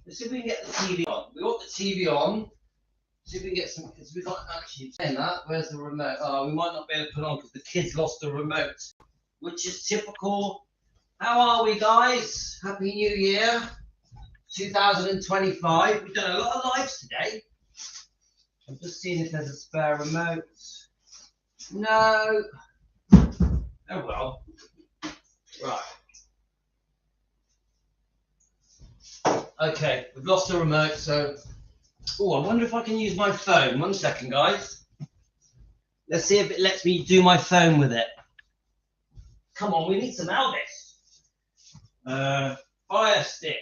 Let's see if we can get the TV on. We want the TV on. See if we can get some, because we can't actually saying that. Where's the remote? Oh, we might not be able to put on because the kids lost the remote, which is typical. How are we, guys? Happy New Year, 2025. We've done a lot of lives today. I'm just seeing if there's a spare remote. No. Oh well. Right. Okay, we've lost the remote, so. Oh, I wonder if I can use my phone. 1 second, guys. Let's see if it lets me do my phone with it. Come on, we need some Elvis. Fire stick.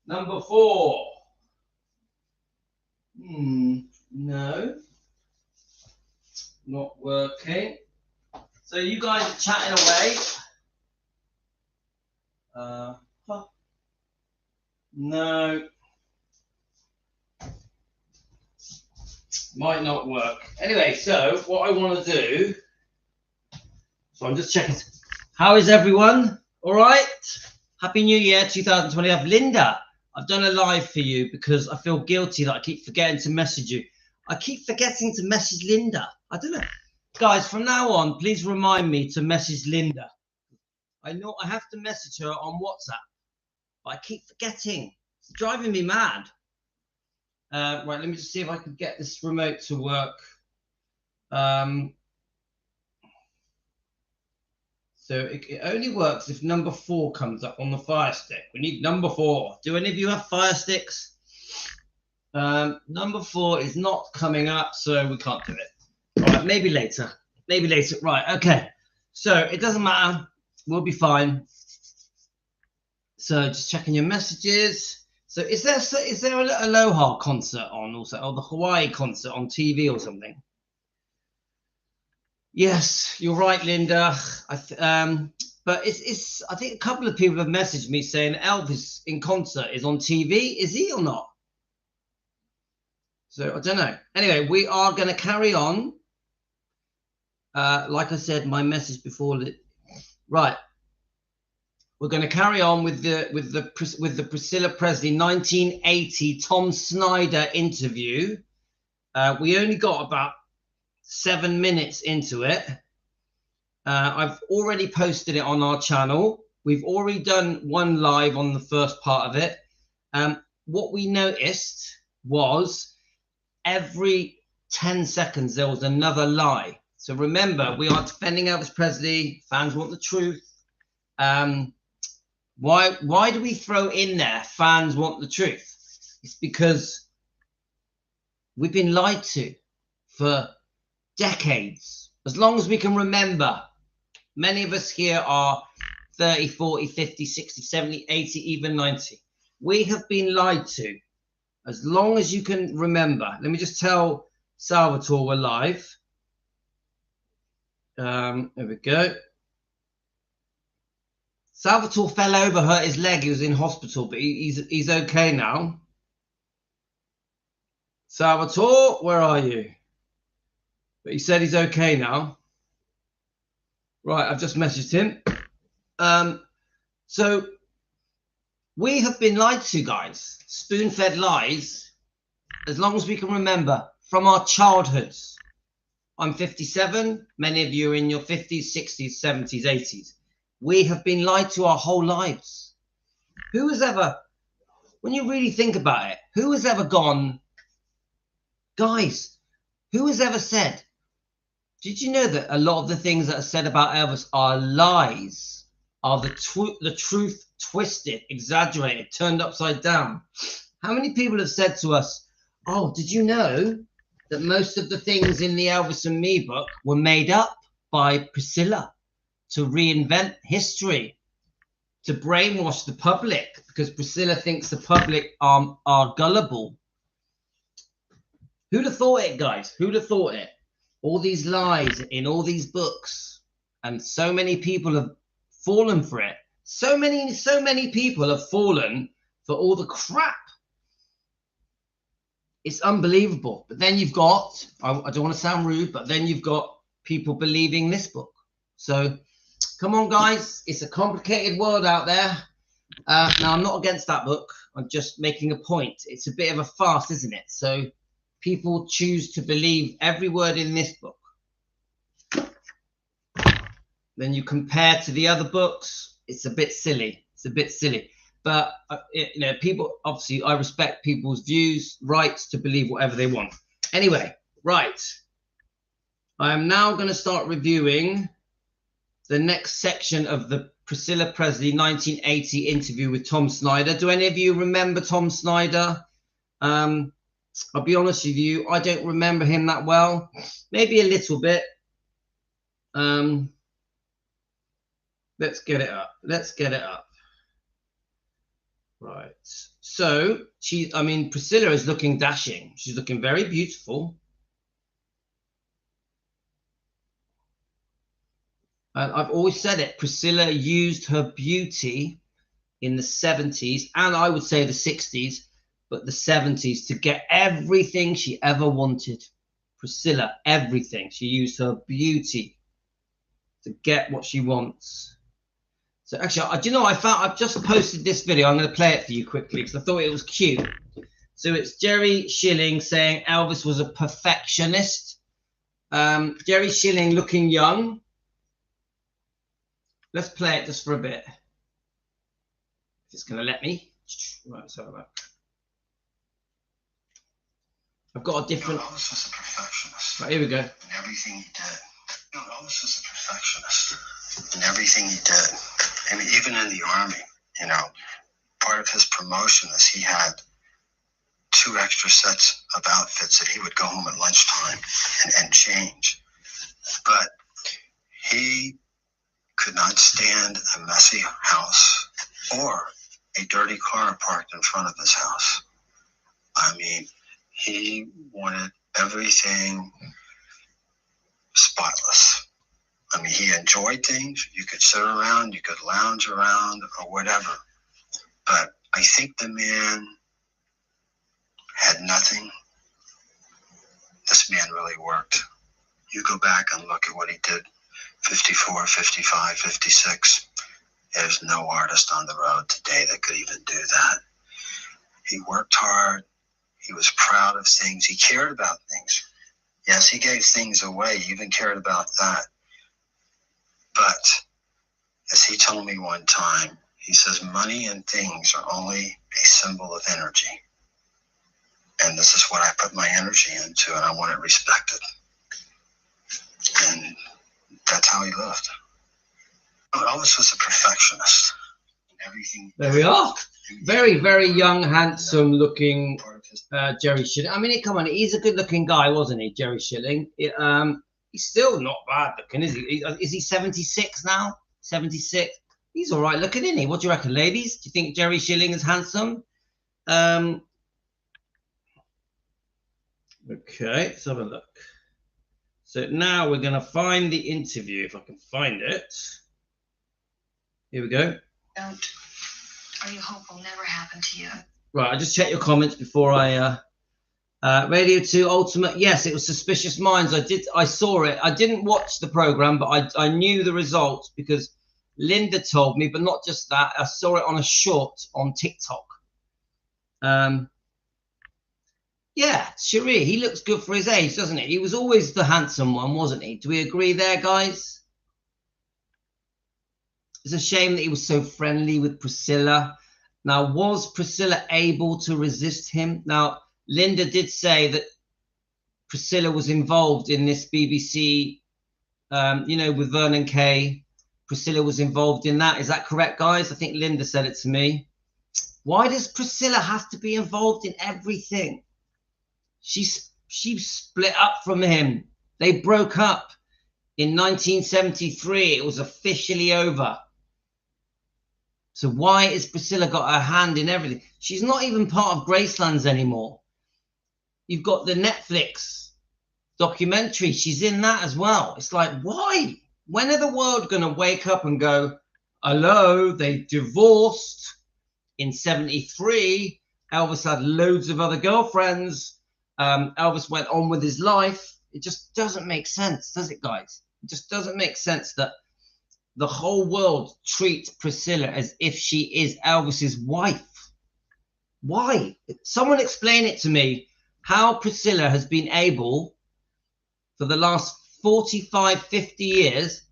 Number 4. No. Not working. So you guys are chatting away. No. Might not work. Anyway, so what I want to do, so I'm just checking. How is everyone? All right? Happy New Year 2020. Linda, I've done a live for you because I feel guilty that I keep forgetting to message you. I keep forgetting to message Linda. I don't know. Guys, from now on, please remind me to message Linda. I know I have to message her on WhatsApp, but I keep forgetting. It's driving me mad. Right, let me just see if I can get this remote to work. So it only works if number 4 comes up on the fire stick. We need number 4. Do any of you have fire sticks? Number 4 is not coming up, so we can't do it. All right, maybe later. Maybe later. Right, okay. So it doesn't matter. We'll be fine. So just checking your messages. So is there an Aloha concert on also, or the Hawaii concert on TV or something? Yes, you're right, Linda. But it's I think a couple of people have messaged me saying Elvis in concert is on TV. Is he or not? So I don't know. Anyway, we are going to carry on. Like I said, my message before. Right. We're going to carry on with the Priscilla Presley 1980 Tom Snyder interview. We only got about 7 minutes into it. I've already posted it on our channel. We've already done one live on the first part of it. What we noticed was every 10 seconds there was another lie. So remember, we are defending Elvis Presley. Fans want the truth. Why do we throw in there fans want the truth? It's because we've been lied to for decades. As long as we can remember, many of us here are 30, 40, 50, 60, 70, 80, even 90. We have been lied to as long as you can remember. Let me just tell Salvatore we're live. There we go. Salvatore fell over, hurt his leg. He was in hospital, but he's okay now. Salvatore, where are you? But he said he's okay now. Right, I've just messaged him. So we have been lied to, guys. Spoon-fed lies, as long as we can remember, from our childhoods. I'm 57. Many of you are in your 50s, 60s, 70s, 80s. We have been lied to our whole lives. Who has ever, when you really think about it, who has ever gone, guys, who has ever said, did you know that a lot of the things that are said about Elvis are lies, are the truth twisted, exaggerated, turned upside down? How many people have said to us, oh, did you know that most of the things in the Elvis and Me book were made up by Priscilla to reinvent history, to brainwash the public, because Priscilla thinks the public are gullible? Who'd have thought it, guys? Who'd have thought it? All these lies in all these books, and so many people have fallen for it. So many people have fallen for all the crap. It's unbelievable. But then you've got, I don't want to sound rude, but then you've got people believing this book. So come on, guys. It's a complicated world out there. Now, I'm not against that book. I'm just making a point. It's a bit of a farce, isn't it? So people choose to believe every word in this book. Then you compare to the other books. It's a bit silly. It's a bit silly. But, you know, people, obviously, I respect people's views, rights to believe whatever they want. Anyway, right. I am now going to start reviewing the next section of the Priscilla Presley 1980 interview with Tom Snyder. Do any of you remember Tom Snyder? I'll be honest with you, I don't remember him that well. Maybe a little bit. Let's get it up. Let's get it up. Right. So Priscilla is looking dashing. She's looking very beautiful. And I've always said it, Priscilla used her beauty in the 70s, and I would say the 60s, but the 70s, to get everything she ever wanted. Priscilla, everything. She used her beauty to get what she wants. So actually, do you know, I've just posted this video. I'm going to play it for you quickly because I thought it was cute. So it's Jerry Schilling saying Elvis was a perfectionist. Jerry Schilling looking young. Let's play it just for a bit. If it's going to let me. Right, let's have a look. I've got a different... Elvis was a perfectionist. Right, here we go. In everything he did. Elvis was a perfectionist in everything he did. I mean, even in the Army, you know, part of his promotion is he had 2 extra sets of outfits that he would go home at lunchtime and change. But he could not stand a messy house or a dirty car parked in front of his house. I mean, he wanted everything spotless. I mean, he enjoyed things. You could sit around, you could lounge around or whatever. But I think the man had nothing. This man really worked. You go back and look at what he did, 54, 55, 56. There's no artist on the road today that could even do that. He worked hard. He was proud of things. He cared about things. Yes, he gave things away. He even cared about that. But as he told me one time, he says, money and things are only a symbol of energy. And this is what I put my energy into, and I want it respected. And that's how he lived. Elvis was a perfectionist in everything. There we are. Very, very young, handsome looking Jerry Schilling. I mean, come on, he's a good looking guy, wasn't he, Jerry Schilling? He's still not bad looking, is he? Is he 76 now? 76? He's all right looking, isn't he? What do you reckon, ladies? Do you think Jerry Schilling is handsome? Okay, let's have a look. So now we're going to find the interview, if I can find it. Here we go. Don't, or you hope will never happen to you. Right, I just checked your comments before I... Radio 2 Ultimate, yes, it was Suspicious Minds. I saw it. I didn't watch the program, but I knew the results because Linda told me, but not just that. I saw it on a short on TikTok. Yeah, Cherie, he looks good for his age, doesn't he? He was always the handsome one, wasn't he? Do we agree there, guys? It's a shame that he was so friendly with Priscilla. Now, was Priscilla able to resist him? Now, Linda did say that Priscilla was involved in this BBC, you know, with Vernon Kay. Priscilla was involved in that. Is that correct, guys? I think Linda said it to me. Why does Priscilla have to be involved in everything? She split up from him. They broke up in 1973. It was officially over. So why has Priscilla got her hand in everything? She's not even part of Graceland anymore. You've got the Netflix documentary. She's in that as well. It's like, why? When are the world going to wake up and go, hello, they divorced in 73. Elvis had loads of other girlfriends. Elvis went on with his life. It just doesn't make sense, does it, guys? It just doesn't make sense that the whole world treats Priscilla as if she is Elvis's wife. Why? Someone explain it to me, how Priscilla has been able for the last 45, 50 years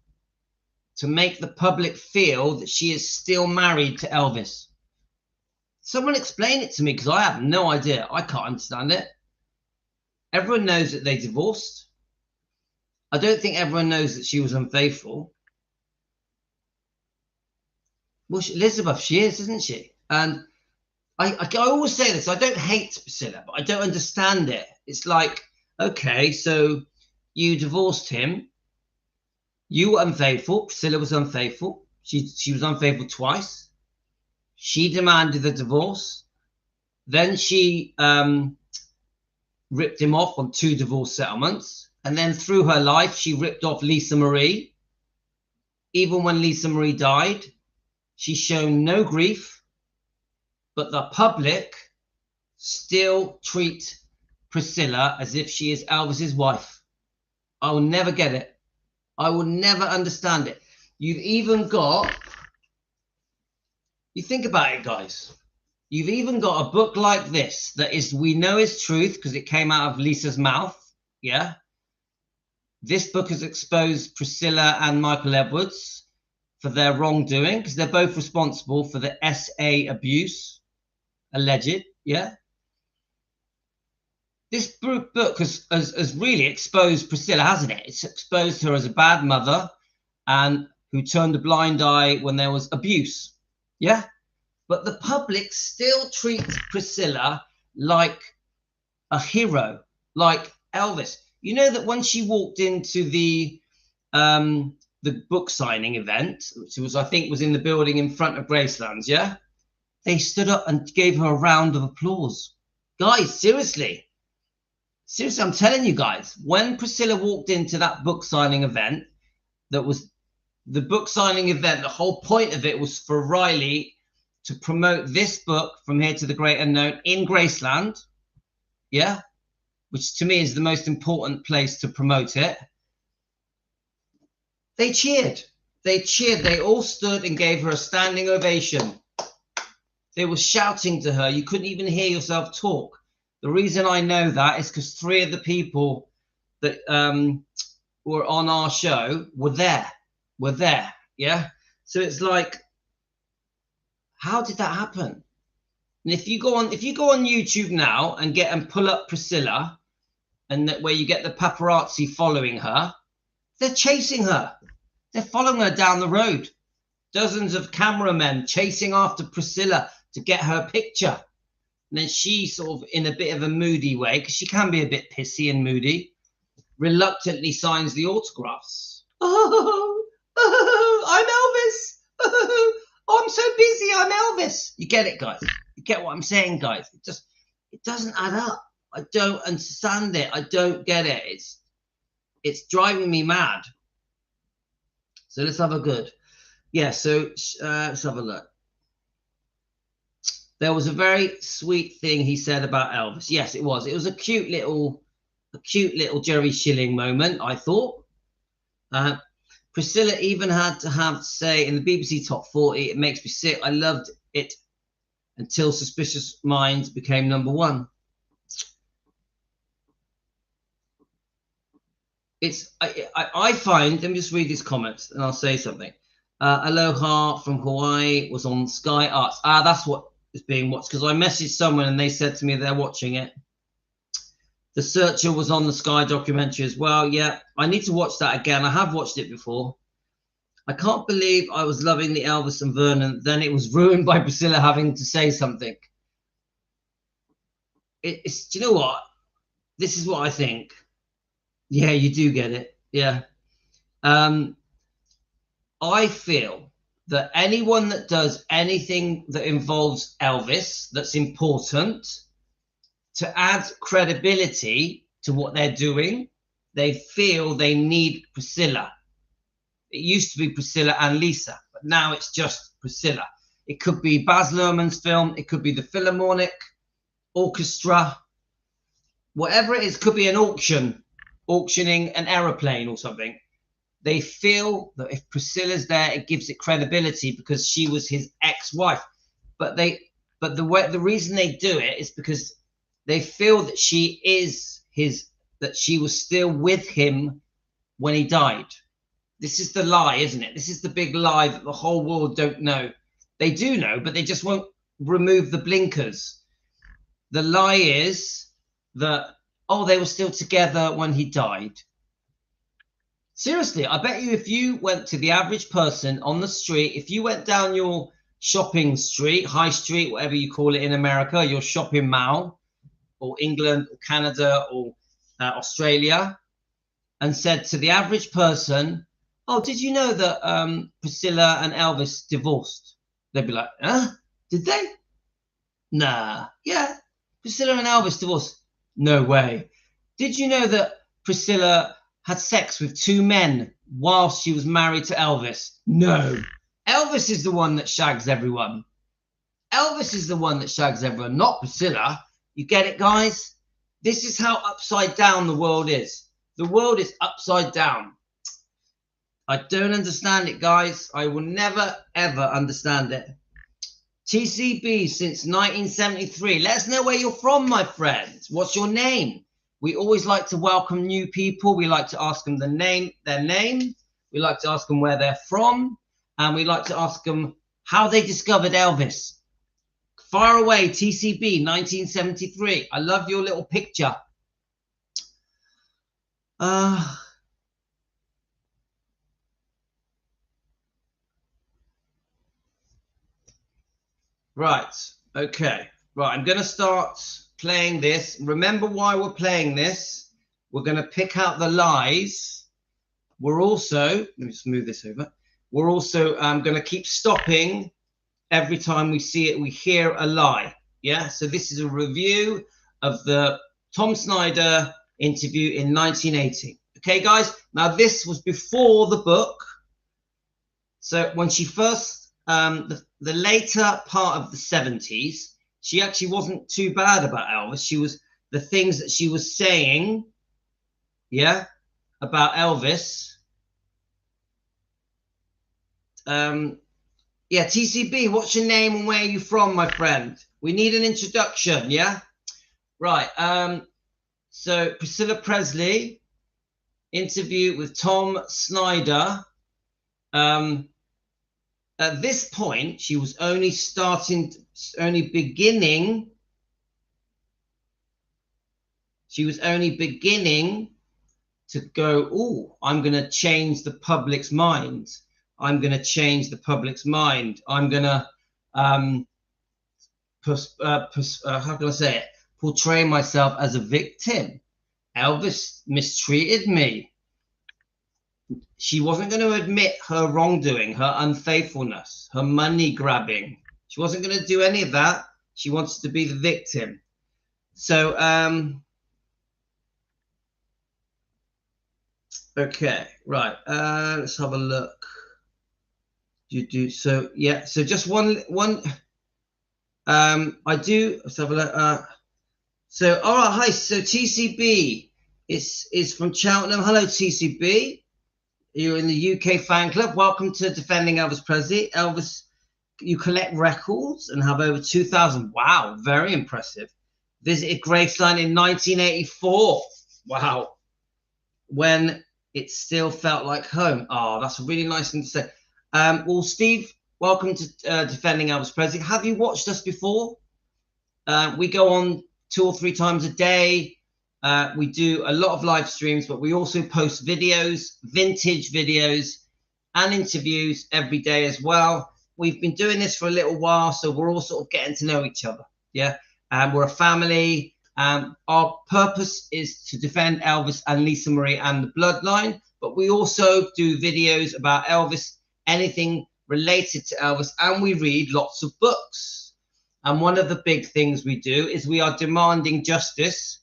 to make the public feel that she is still married to Elvis. Someone explain it to me, because I have no idea. I can't understand it. Everyone knows that they divorced. I don't think everyone knows that she was unfaithful. Well, Elizabeth, she is, isn't she? And I always say this, I don't hate Priscilla, but I don't understand it. It's like, okay, so you divorced him. You were unfaithful. Priscilla was unfaithful. She was unfaithful twice. She demanded the divorce. Then she ripped him off on 2 divorce settlements. And then through her life, she ripped off Lisa Marie. Even when Lisa Marie died, she's shown no grief. But the public still treat Priscilla as if she is Elvis's wife. I will never get it. I will never understand it. You've even got, you think about it, guys. You've even got a book like this that is, we know is truth because it came out of Lisa's mouth. Yeah. This book has exposed Priscilla and Michael Edwards for their wrongdoing, because they're both responsible for the SA abuse, alleged. Yeah. This book has really exposed Priscilla, hasn't it? It's exposed her as a bad mother and who turned a blind eye when there was abuse. Yeah. But the public still treats Priscilla like a hero, like Elvis. You know that when she walked into the book signing event, which was, I think, was in the building in front of Graceland, yeah? They stood up and gave her a round of applause. Guys, seriously. Seriously, I'm telling you guys, when Priscilla walked into that book signing event, that was the book signing event, the whole point of it was for Riley to promote this book, From Here to the Great Unknown, in Graceland, yeah, which to me is the most important place to promote it. They cheered. They cheered. They all stood and gave her a standing ovation. They were shouting to her. You couldn't even hear yourself talk. The reason I know that is because 3 of the people that were on our show were there. Yeah. So it's like, how did that happen? And if you go on YouTube now and pull up Priscilla, and that where you get the paparazzi following her, they're chasing her. They're following her down the road. Dozens of cameramen chasing after Priscilla to get her picture. And then she sort of, in a bit of a moody way, because she can be a bit pissy and moody, reluctantly signs the autographs. Oh, I'm Elvis. I'm so busy, I'm Elvis. You get it, guys? You get what I'm saying, guys? It doesn't add up. I don't understand it. I don't get it. It's driving me mad. So let's have a good. Yeah, so let's have a look. There was a very sweet thing he said about Elvis. Yes, it was. It was a cute little Jerry Schilling moment, I thought. Priscilla even had to have say in the BBC Top 40, it makes me sick. I loved it until Suspicious Minds became #1. I find, let me just read these comments and I'll say something. Aloha from Hawaii was on Sky Arts. That's what is being watched, because I messaged someone and they said to me they're watching it. The Searcher was on the Sky documentary as well. Yeah, I need to watch that again. I have watched it before. I can't believe I was loving the Elvis and Vernon, then it was ruined by Priscilla having to say something. Do you know what? This is what I think. Yeah, you do get it. Yeah. I feel that anyone that does anything that involves Elvis that's important, to add credibility to what they're doing, they feel they need Priscilla. It used to be Priscilla and Lisa, but now it's just Priscilla. It could be Baz Luhrmann's film. It could be the Philharmonic Orchestra. Whatever it is, could be an auctioning an aeroplane or something. they feel that if Priscilla's there, it gives it credibility because she was his ex-wife. But the reason they do it is because they feel that she was still with him when he died. This is the lie, isn't it? This is the big lie that the whole world don't know. They do know, but they just won't remove the blinkers. The lie is that, oh, they were still together when he died. Seriously, I bet you if you went to the average person on the street, if you went down your shopping street, high street, whatever you call it in America, your shopping mall, or England, or Canada, or Australia, and said to the average person, oh, did you know that Priscilla and Elvis divorced? They'd be like, huh? Did they? Nah. Yeah, Priscilla and Elvis divorced. No way. Did you know that Priscilla had sex with 2 men whilst she was married to Elvis? No. Elvis is the one that shags everyone. Elvis is the one that shags everyone, not Priscilla. You get it, guys? This is how upside down the world is. The world is upside down. I don't understand it, guys. I will never, ever understand it. TCB since 1973. Let us know where you're from, my friends. What's your name? We always like to welcome new people. We like to ask them their name. We like to ask them where they're from. And we like to ask them how they discovered Elvis. Far away, TCB, 1973. I love your little picture. Right. Okay. Right. I'm going to start playing this. Remember why we're playing this. We're going to pick out the lies. We're also, let me just move this over. We're also going to keep stopping every time we see it, we hear a lie. Yeah. So this is a review of the Tom Snyder interview in 1980. Okay, guys. Now this was before the book. So when she first, the later part of the 70s, she actually wasn't too bad about Elvis. She was, the things that she was saying, yeah, about Elvis. Yeah, TCB, what's your name and where are you from, my friend? We need an introduction, yeah? Right, so Priscilla Presley, interview with Tom Snyder. At this point, she was only beginning to go, oh, I'm going to change the public's mind. I'm going to change the public's mind. I'm going to, how can I say it? Portray myself as a victim. Elvis mistreated me. She wasn't going to admit her wrongdoing, her unfaithfulness, her money grabbing. She wasn't going to do any of that. She wants to be the victim. So, okay, right. Let's have a look. So, yeah. So just one. I do. Let's have a look. So, all right. Hi. So TCB is from Cheltenham. Hello, TCB. You're in the UK fan club. Welcome to Defending Elvis Presley. Elvis, you collect records and have over 2,000. Wow, very impressive. Visited Graceland in 1984. Wow. When it still felt like home. Oh, that's a really nice thing to say. Well, Steve, welcome to Defending Elvis Presley. Have you watched us before? We go on 2 or 3 times a day. We do a lot of live streams, but we also post videos, vintage videos, and interviews every day as well. We've been doing this for a little while, so we're all sort of getting to know each other. Yeah, we're a family. Our purpose is to defend Elvis and Lisa Marie and the bloodline, but we also do videos about Elvis, anything related to Elvis, and we read lots of books. And one of the big things we do is we are demanding justice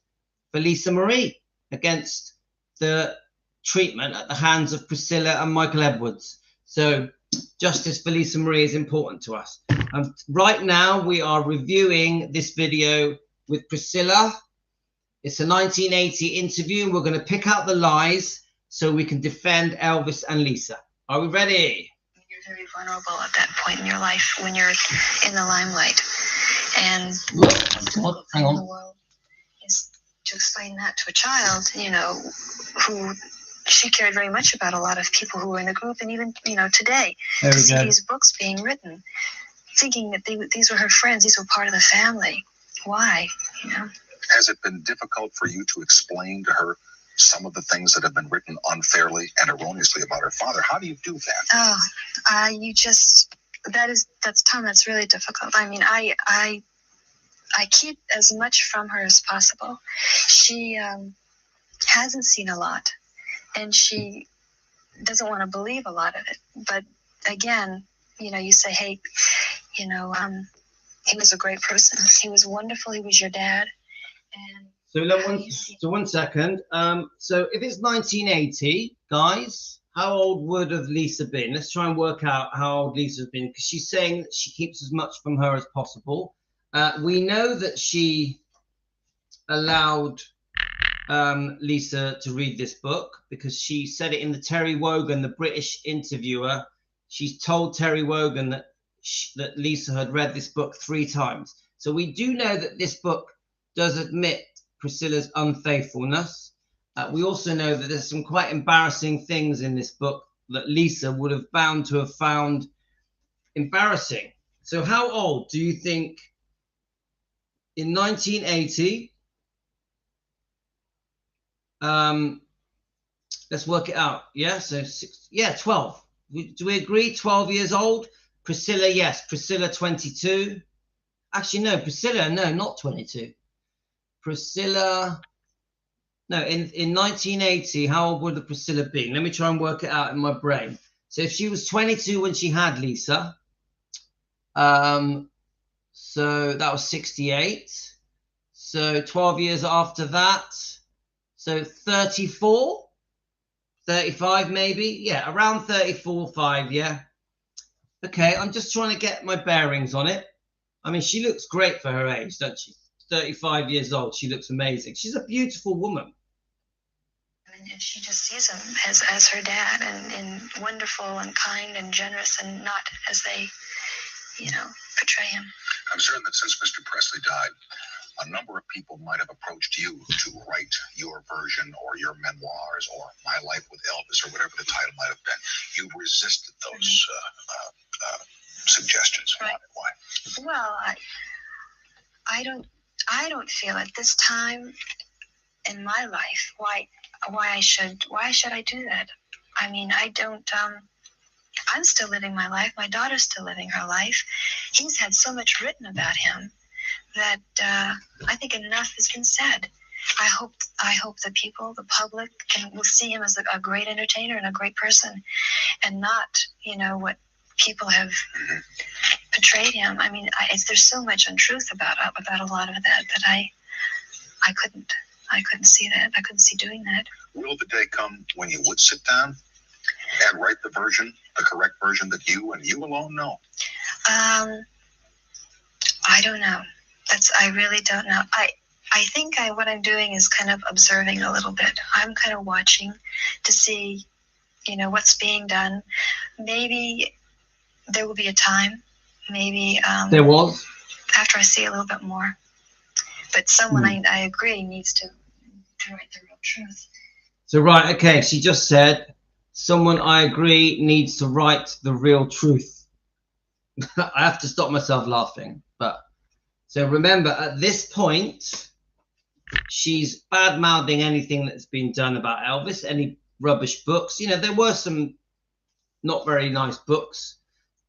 for Lisa Marie against the treatment at the hands of Priscilla and Michael Edwards. So justice for Lisa Marie is important to us. Right now we are reviewing this video with Priscilla. It's a 1980 interview. We're going to pick out the lies so we can defend Elvis and Lisa. Are we ready? You're very vulnerable at that point in your life when you're in the limelight. And God, hang on. the world is to explain that to a child, you know, who she cared very much about a lot of people who were in the group, and even, you know, today, There to we see go. these books being written, thinking that these were her friends, these were part of the family. Why, you know? Has it been difficult for you to explain to her some of the things that have been written unfairly and erroneously about her father? How do you do that? Oh, you just, that's Tom, that's really difficult. I mean, I keep as much from her as possible. She hasn't seen a lot, and she doesn't want to believe a lot of it. But again, you know, you say, hey, you know, he was a great person. He was wonderful. He was your dad. And So 1 second. So if it's 1980, guys, how old would have Lisa been? Let's try and work out how old Lisa's been, because she's saying that she keeps as much from her as possible. We know that she allowed Lisa to read this book because she said it in the Terry Wogan, the British interviewer. She's told Terry Wogan that that Lisa had read this book 3 times. So we do know that this book does admit Priscilla's unfaithfulness. We also know that there's some quite embarrassing things in this book that Lisa would have bound to have found embarrassing. So how old do you think in 1980? Let's work it out. Yeah, so 12. Do we agree? 12 years old. Priscilla, yes. Priscilla, 22. Actually, no. Priscilla, no, not 22. Priscilla, no. In 1980, how old would the Priscilla be? Let me try and work it out in my brain. So if she was 22 when she had Lisa, so that was 68. So 12 years after that, so 34. 35 maybe, yeah, around 34, 5, yeah. Okay, I'm just trying to get my bearings on it. I mean, she looks great for her age, doesn't she? 35 years old, she looks amazing. She's a beautiful woman. And she just sees him as her dad, and wonderful and kind and generous, and not as they, you know, portray him. I'm certain that since Mr. Presley died, a number of people might have approached you to write your version or your memoirs or My Life with Elvis or whatever the title might have been. You resisted those suggestions. Right. Why? Well, I don't feel at this time in my life why should I do that? I mean, I don't. I'm still living my life. My daughter's still living her life. He's had so much written about him that I think enough has been said. I hope the people, the public, will see him as a great entertainer and a great person, and not, you know, what people have portrayed him. I mean, there's so much untruth about a lot of that I couldn't see that. I couldn't see doing that. Will the day come when you would sit down and write the correct version that you and you alone know? I don't know. I really don't know. I think what I'm doing is kind of observing a little bit. I'm kind of watching to see, you know, what's being done. Maybe there will be a time. Maybe There was. After I see a little bit more. But someone I agree needs to write the real truth. So right, okay. She just said, someone I agree needs to write the real truth. I have to stop myself laughing, but. So remember, at this point, she's bad-mouthing anything that's been done about Elvis, any rubbish books. You know, there were some not very nice books.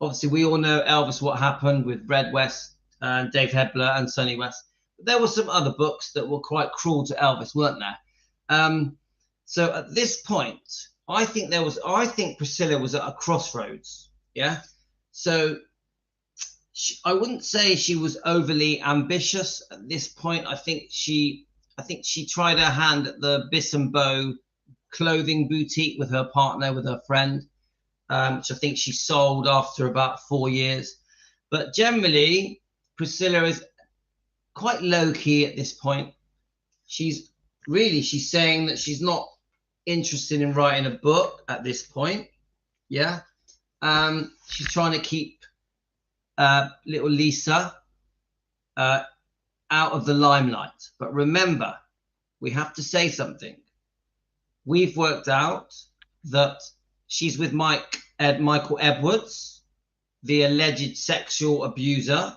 Obviously, we all know Elvis, what happened with Red West and Dave Hebler and Sonny West. But there were some other books that were quite cruel to Elvis, weren't there? So at this point, I think Priscilla was at a crossroads. Yeah. So I wouldn't say she was overly ambitious at this point. I think she tried her hand at the Biss and Bow clothing boutique with her partner, with her friend, which I think she sold after about 4 years. But generally, Priscilla is quite low key at this point. She's saying that she's not interested in writing a book at this point. Yeah. She's trying to keep little Lisa out of the limelight. But remember, we have to say something. We've worked out that she's with Michael Edwards, the alleged sexual abuser,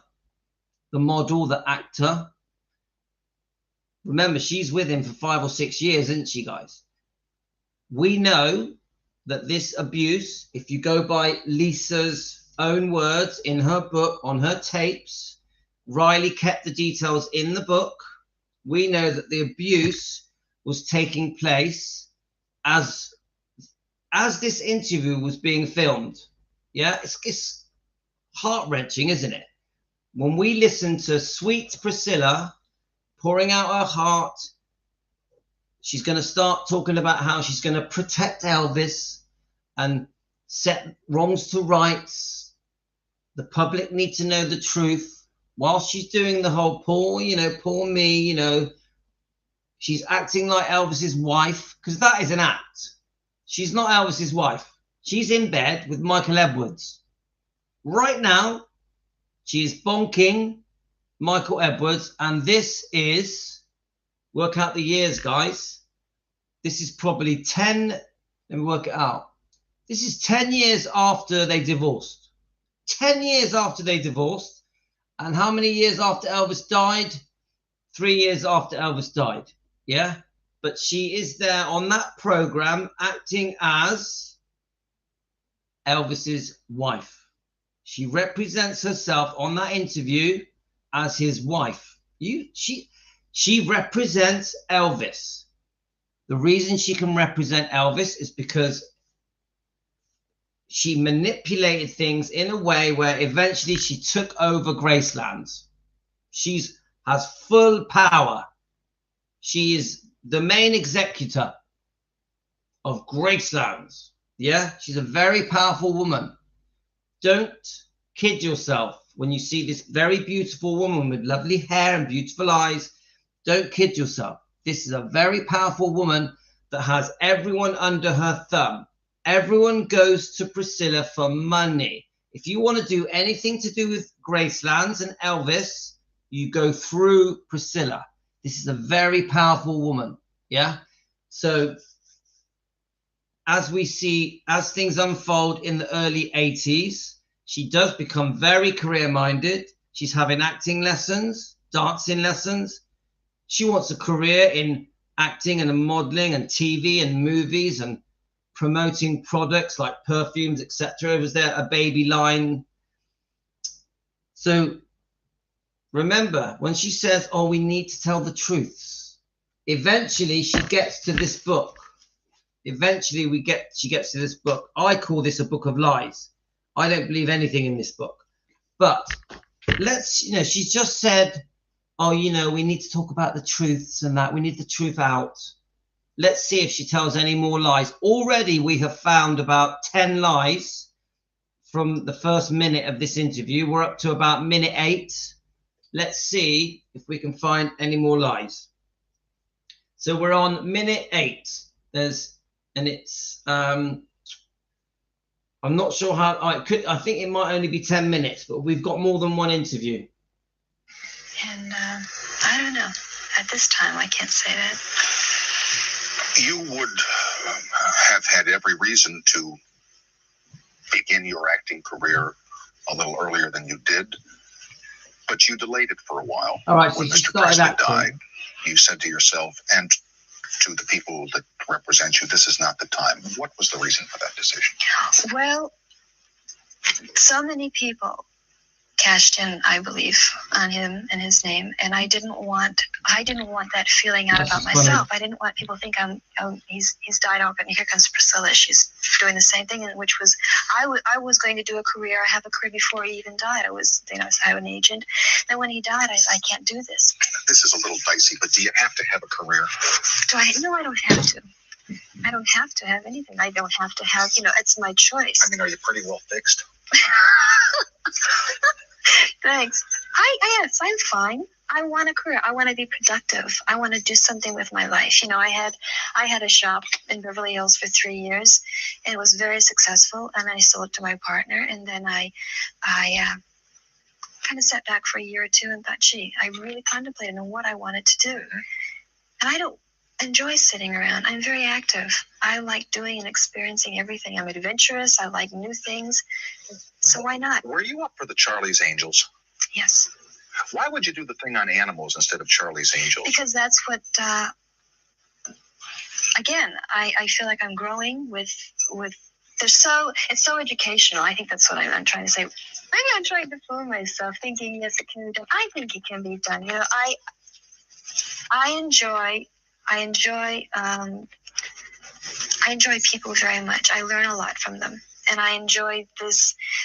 the model, the actor. Remember, she's with him for 5 or 6 years, isn't she, guys? We know that this abuse, if you go by Lisa's own words in her book, on her tapes, Riley kept the details in the book. We know that the abuse was taking place as this interview was being filmed. Yeah, it's heart-wrenching, isn't it? When we listen to sweet Priscilla pouring out her heart, she's going to start talking about how she's going to protect Elvis and set wrongs to rights. The public need to know the truth. While she's doing the whole poor me, she's acting like Elvis's wife, because that is an act. She's not Elvis's wife. She's in bed with Michael Edwards. Right now, she is bonking Michael Edwards, and this is, work out the years, guys. This is probably 10, let me work it out. This is 10 years after they divorced. 10 years after they divorced. And how many years after Elvis died? 3 years after Elvis died. Yeah. But she is there on that program acting as Elvis's wife. She represents herself on that interview as his wife. She represents Elvis. The reason she can represent Elvis is because she manipulated things in a way where eventually she took over Graceland. She has full power. She is the main executor of Graceland. Yeah, she's a very powerful woman. Don't kid yourself when you see this very beautiful woman with lovely hair and beautiful eyes. Don't kid yourself. This is a very powerful woman that has everyone under her thumb. Everyone goes to Priscilla for money. If you want to do anything to do with Graceland and Elvis, you go through Priscilla. This is a very powerful woman. Yeah. So as we see, as things unfold in the early 80s, she does become very career-minded. She's having acting lessons, dancing lessons. She wants a career in acting and modeling and TV and movies and promoting products like perfumes, etc. Was there a baby line? So remember, when she says, oh, we need to tell the truths, eventually she gets to this book. Eventually she gets to this book. I call this a book of lies. I don't believe anything in this book. But she's just said, oh, we need to talk about the truths and that. We need the truth out. Let's see if she tells any more lies. Already we have found about 10 lies from the first minute of this interview. We're up to about minute 8. Let's see if we can find any more lies. So we're on minute 8. I'm not sure how I think it might only be 10 minutes, but we've got more than one interview. And I don't know. At this time, I can't say that. You would have had every reason to begin your acting career a little earlier than you did, but you delayed it for a while. All right, so when you Mr. started Presley acting. died, you said to yourself and to the people that represent you, this is not the time. What was the reason for that decision? Well, so many people cashed in, I believe, on him and his name, and I didn't want that feeling out about myself. I didn't want people to think he's died out, and here comes Priscilla. She's doing the same thing, and which was I was going to do a career. I have a career before he even died. I have an agent. Then when he died, I said, I can't do this. This is a little dicey, but do you have to have a career? No, I don't have to. I don't have to have anything. I don't have to have, it's my choice. I mean, are you pretty well fixed? Thanks. Yes, I'm fine. I want a career. I want to be productive. I want to do something with my life. You know, I had a shop in Beverly Hills for 3 years, and it was very successful. And I sold it to my partner, and then I kind of sat back for a year or two and thought, gee, I really contemplated on what I wanted to do. And I don't enjoy sitting around. I'm very active. I like doing and experiencing everything. I'm adventurous. I like new things. So why not? Were you up for the Charlie's Angels? Yes. Why would you do the thing on animals instead of Charlie's Angels? Because that's what, again, I feel like I'm growing with it's so educational. I think that's what I'm trying to say. Maybe I'm trying to fool myself, thinking, yes, it can be done. I think it can be done. You know, I enjoy people very much. I learn a lot from them, and I enjoy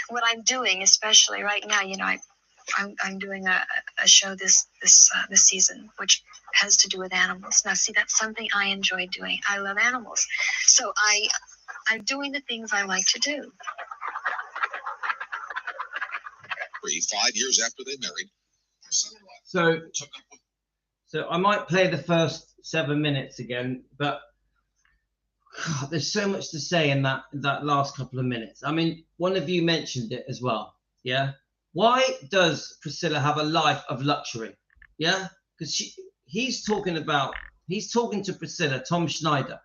what I'm doing, especially right now. You know, I'm doing a show this season, which has to do with animals. Now, see, that's something I enjoy doing. I love animals, so I'm doing the things I like to do. 5 years after they married. So I might play the first 7 minutes again, but God, there's so much to say in that last couple of minutes. I mean, one of you mentioned it as well. Yeah. Why does Priscilla have a life of luxury? Yeah. Because he's talking to Priscilla, Tom Schneider.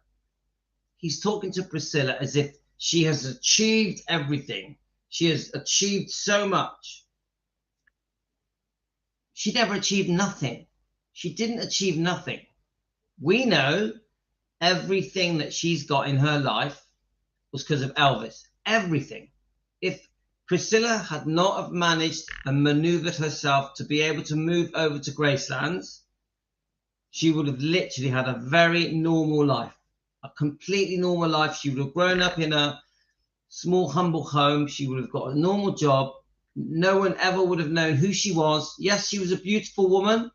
He's talking to Priscilla as if she has achieved everything. She has achieved so much. She never achieved nothing. She didn't achieve nothing. We know everything that she's got in her life was because of Elvis. Everything. If Priscilla had not have managed and maneuvered herself to be able to move over to Graceland, she would have literally had a very normal life, a completely normal life. She would have grown up in a small, humble home. She would have got a normal job. No one ever would have known who she was. Yes, she was a beautiful woman,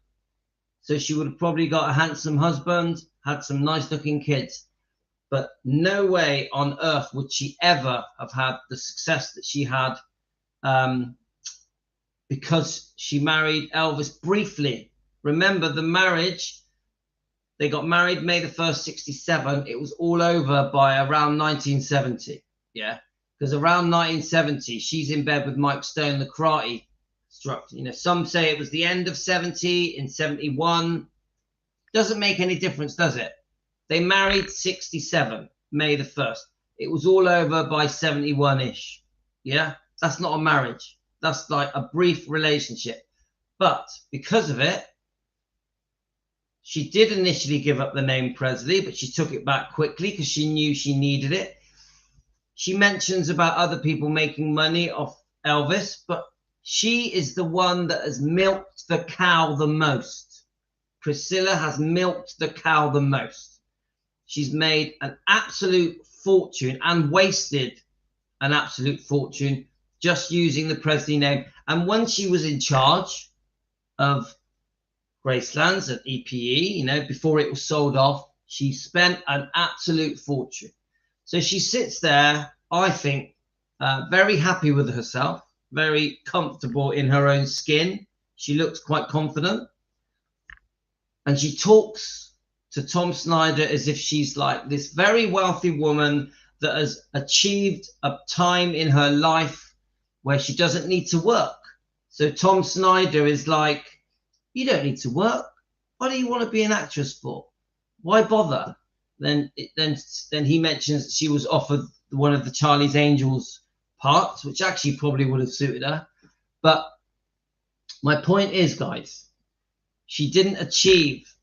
so she would have probably got a handsome husband, had some nice looking kids, but no way on earth would she ever have had the success that she had, because she married Elvis briefly. Remember the marriage, they got married May the 1st, 67. It was all over by around 1970. Yeah, because around 1970, she's in bed with Mike Stone, the karate instructor. You know, some say it was the end of 70, in 71. Doesn't make any difference, does it? They married 67, May the 1st. It was all over by 71-ish. Yeah, that's not a marriage. That's like a brief relationship. But because of it, she did initially give up the name Presley, but she took it back quickly because she knew she needed it. She mentions about other people making money off Elvis, but she is the one that has milked the cow the most. Priscilla has milked the cow the most. She's made an absolute fortune and wasted an absolute fortune just using the Presley name. And when she was in charge of Gracelands at EPE, you know, before it was sold off, she spent an absolute fortune. So she sits there, I think, very happy with herself, very comfortable in her own skin. She looks quite confident. And she talks to Tom Schneider as if she's like this very wealthy woman that has achieved a time in her life where she doesn't need to work. So Tom Schneider is like, you don't need to work. What do you want to be an actress for? Why bother? Then he mentions that she was offered one of the Charlie's Angels parts, which actually probably would have suited her. But my point is, guys, she didn't achieve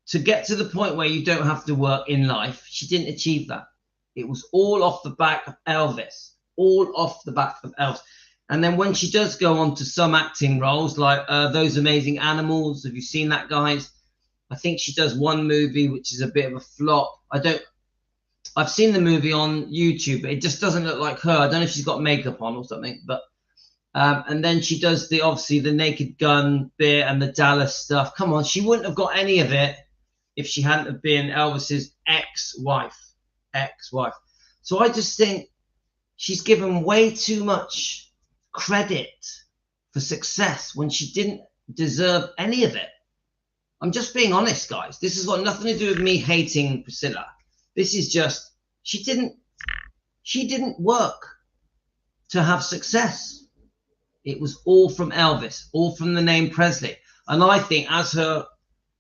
to get to the point where you don't have to work in life. She didn't achieve that. It was all off the back of Elvis, all off the back of Elvis. And then when she does go on to some acting roles like Those Amazing Animals, have you seen that, guys? I think she does one movie which is a bit of a flop. I've seen the movie on YouTube, but it just doesn't look like her. I don't know if she's got makeup on or something, but and then she does obviously the Naked Gun bit and the Dallas stuff. Come on, she wouldn't have got any of it if she hadn't have been Elvis's ex-wife. So I just think she's given way too much credit for success when she didn't deserve any of it. I'm just being honest, guys. This has got nothing to do with me hating Priscilla. This is just, she didn't work to have success. It was all from Elvis, all from the name Presley. And I think as her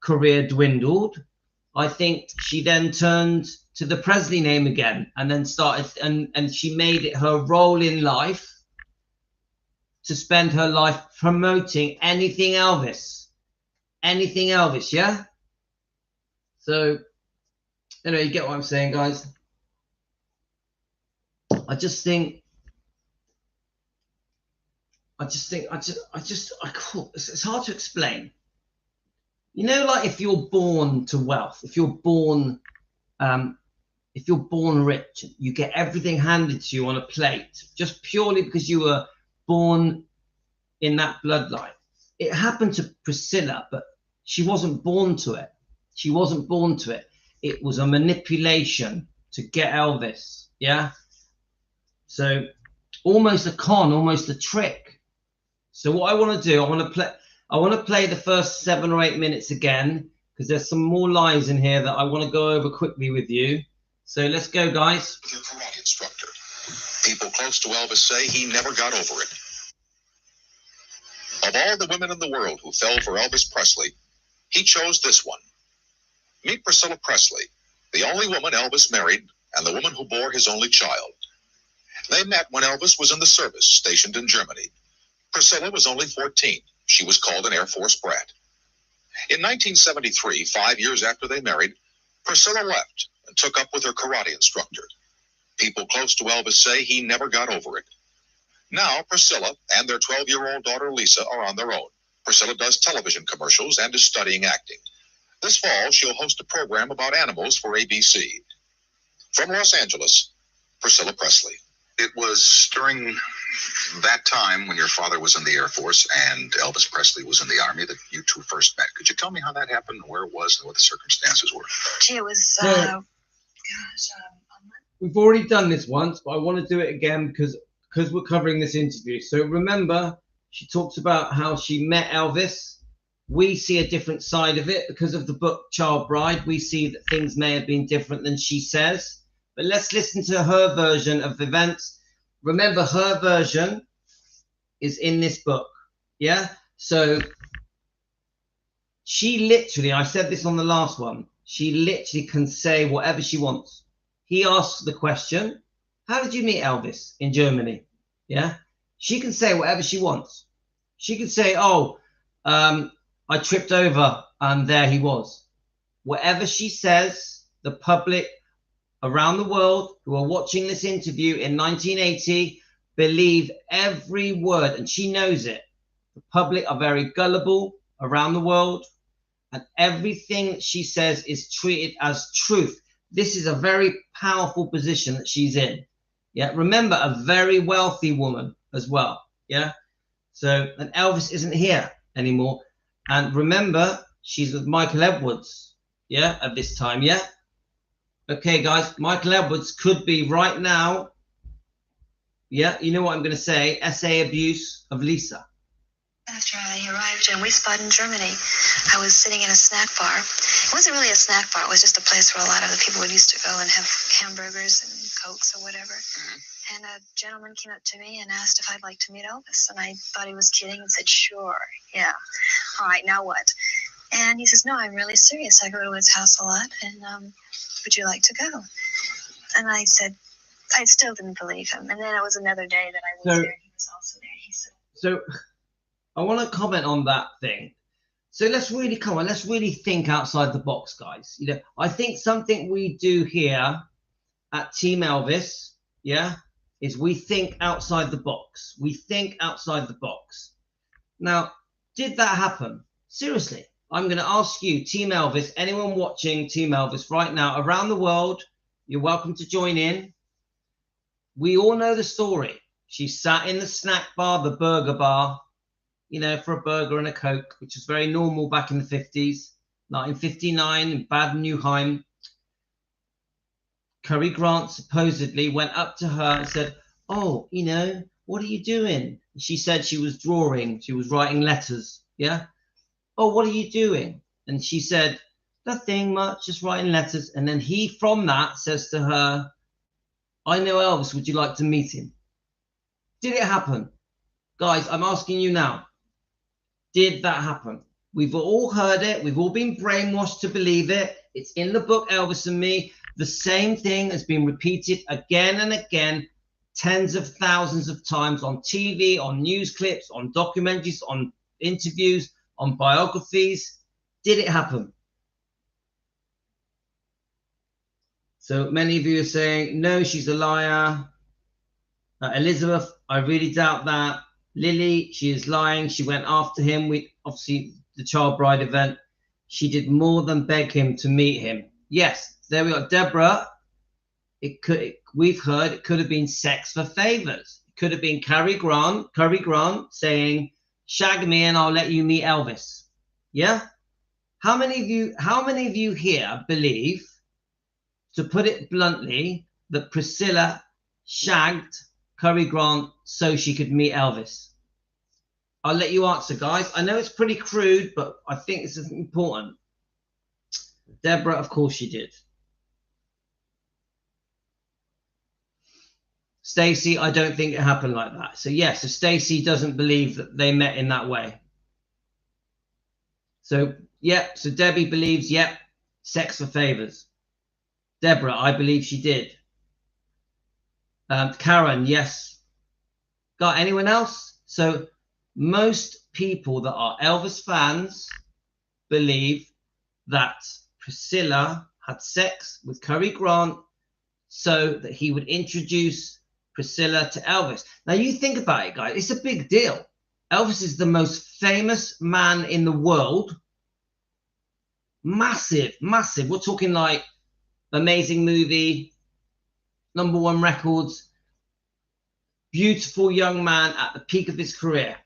career dwindled, I think she then turned to the Presley name again and then started, and she made it her role in life to spend her life promoting anything Elvis, yeah? So, you get what I'm saying, guys? I just think, it's hard to explain. You know, like if you're born to wealth, if you're born rich, you get everything handed to you on a plate, just purely because you were born in that bloodline. It happened to Priscilla, but she wasn't born to it. She wasn't born to it. It was a manipulation to get Elvis, yeah? So almost a con, almost a trick. So what I want to do, I want to play the first 7 or 8 minutes again, because there's some more lies in here that I want to go over quickly with you. So let's go, guys. Your karate instructor. People close to Elvis say he never got over it. Of all the women in the world who fell for Elvis Presley, he chose this one. Meet Priscilla Presley, the only woman Elvis married and the woman who bore his only child. They met when Elvis was in the service, stationed in Germany. Priscilla was only 14. She was called an Air Force brat. In 1973, 5 years after they married, Priscilla left and took up with her karate instructor. People close to Elvis say he never got over it. Now, Priscilla and their 12-year-old daughter Lisa are on their own. Priscilla does television commercials and is studying acting. This fall, she'll host a program about animals for ABC. From Los Angeles, Priscilla Presley. It was during that time when your father was in the Air Force and Elvis Presley was in the Army that you two first met. Could you tell me how that happened, where it was, and what the circumstances were? Gee, it was, we've already done this once, but I want to do it again because we're covering this interview. So remember, she talks about how she met Elvis. We see a different side of it because of the book Child Bride. We see that things may have been different than she says. But let's listen to her version of events. Remember, her version is in this book. Yeah? So she literally, I said this on the last one, she literally can say whatever she wants. He asks the question, how did you meet Elvis in Germany? Yeah? She can say whatever she wants. She could say, I tripped over and there he was. Whatever she says, the public around the world who are watching this interview in 1980 believe every word, and she knows it. The public are very gullible around the world, and everything she says is treated as truth. This is a very powerful position that she's in. Yeah, remember, a very wealthy woman as well. Yeah, so, and Elvis isn't here anymore. And remember, she's with Michael Edwards. Yeah, at this time. Yeah. Okay, guys, Michael Edwards could be right now. Yeah, you know what I'm going to say. SA abuse of Lisa. After I arrived and we spotted in Germany, I was sitting in a snack bar. It wasn't really a snack bar. It was just a place where a lot of the people would used to go and have hamburgers and Cokes or whatever. And a gentleman came up to me and asked if I'd like to meet Elvis. And I thought he was kidding and said, sure, yeah. All right, now what? And he says, no, I'm really serious. I go to his house a lot, and would you like to go? And I said, I still didn't believe him. And then it was another day that I was there. He was also there. He said, so I want to comment on that thing. So let's really let's really think outside the box, guys. You know, I think something we do here at Team Elvis, yeah, is we think outside the box. We think outside the box. Now, did that happen? Seriously, I'm going to ask you, Team Elvis, anyone watching Team Elvis right now around the world, you're welcome to join in. We all know the story. She sat in the snack bar, the burger bar, you know, for a burger and a Coke, which was very normal back in the 50s. 1959 in Bad Nauheim. Cary Grant supposedly went up to her and said, oh, you know, what are you doing? She said she was drawing. She was writing letters. Yeah. Oh, what are you doing? And she said, nothing much, just writing letters. And then he, from that, says to her, I know Elvis. Would you like to meet him? Did it happen? Guys, I'm asking you now. Did that happen? We've all heard it. We've all been brainwashed to believe it. It's in the book, Elvis and Me. The same thing has been repeated again and again, tens of thousands of times on TV, on news clips, on documentaries, on interviews, on biographies. Did it happen? So many of you are saying, no, she's a liar. Elizabeth, I really doubt that. Lily, she is lying. She went after him with, obviously, the child bride event. She did more than beg him to meet him. Yes, there we are. Deborah, we've heard it could have been sex for favors. It could have been Cary Grant saying, shag me and I'll let you meet Elvis. Yeah? How many of you here believe, to put it bluntly, that Priscilla shagged Cary Grant so she could meet Elvis? I'll let you answer, guys. I know it's pretty crude, but I think this is important. Deborah, of course she did. Stacey, I don't think it happened like that. So yes, so Stacey doesn't believe that they met in that way. So, yep. So Debbie believes, yep, sex for favors. Deborah, I believe she did. Karen, yes. Got anyone else? So most people that are Elvis fans believe that Priscilla had sex with Cary Grant so that he would introduce Priscilla to Elvis. Now you think about it, guys. It's a big deal. Elvis is the most famous man in the world. Massive, massive. We're talking like amazing movie, #1 records, beautiful young man at the peak of his career.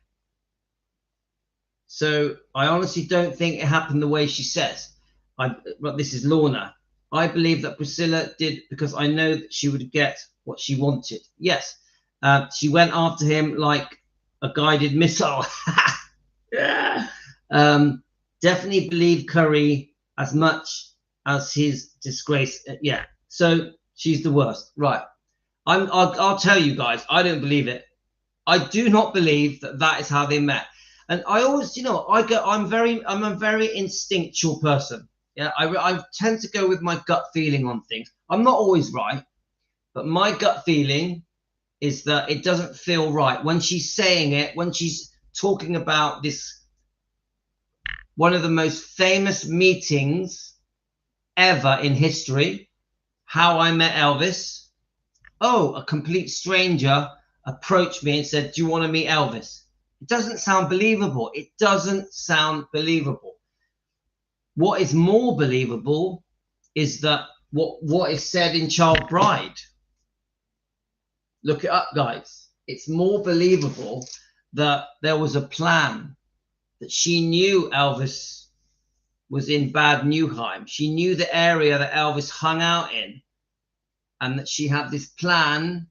So I honestly don't think it happened the way she says. But this is Lorna. I believe that Priscilla did because I know that she would get what she wanted. Yes, she went after him like a guided missile. Yeah. Definitely believe Curry as much as his disgrace. Yeah. So she's the worst. Right. I'll tell you guys, I don't believe it. I do not believe that that is how they met. And I always, I'm a very instinctual person. Yeah, I tend to go with my gut feeling on things. I'm not always right, but my gut feeling is that it doesn't feel right when she's saying it, when she's talking about this, one of the most famous meetings ever in history, How I Met Elvis. Oh, a complete stranger approached me and said, do you want to meet Elvis? It doesn't sound believable. It doesn't sound believable. What is more believable is that what is said in Child Bride. Look it up, guys. It's more believable that there was a plan, that she knew Elvis was in Bad Neuheim. She knew the area that Elvis hung out in, and that she had this plan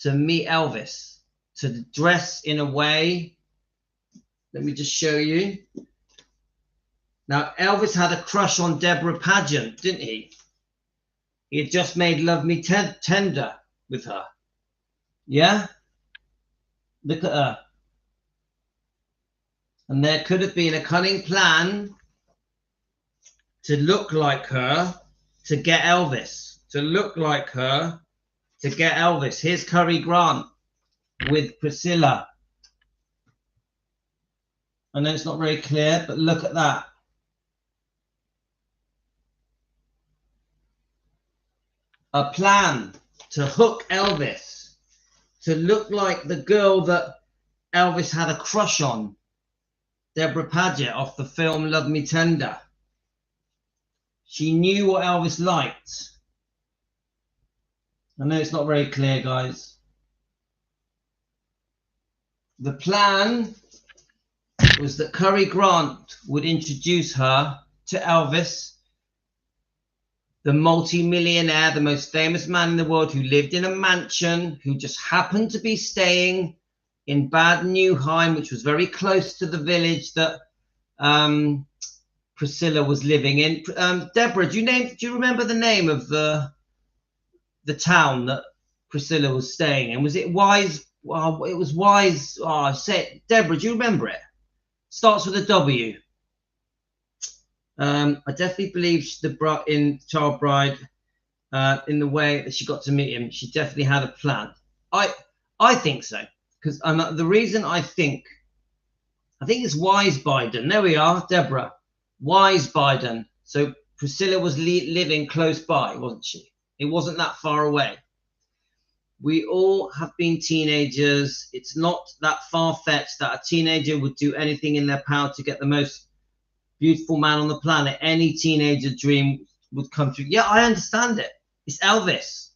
to meet Elvis, to dress in a way. Let me just show you. Now, Elvis had a crush on Deborah Pageant, didn't he? He had just made Love Me Tender with her. Yeah? Look at her. And there could have been a cunning plan to look like her to get Elvis. To look like her to get Elvis. Here's Cary Grant with Priscilla. I know it's not very clear, but look at that. A plan to hook Elvis, to look like the girl that Elvis had a crush on, Deborah Paget, off the film Love Me Tender. She knew what Elvis liked. I know it's not very clear, guys. The plan was that Cary Grant would introduce her to Elvis, the multi-millionaire, the most famous man in the world, who lived in a mansion, who just happened to be staying in Bad Neuheim, which was very close to the village that Priscilla was living in. Deborah, do you remember the name of the town that Priscilla was staying in? Was it Wise? It was Wise. Say it. Deborah, do you remember it? Starts with a W. I definitely believe in Child Bride, in the way that she got to meet him, she definitely had a plan. I think so, because the reason I think it's Wise Biden. There we are, Deborah. Wise Biden. So Priscilla was living close by, wasn't she? It wasn't that far away. We all have been teenagers. It's not that far-fetched that a teenager would do anything in their power to get the most beautiful man on the planet. Any teenager dream would come true. Yeah, I understand it. It's Elvis.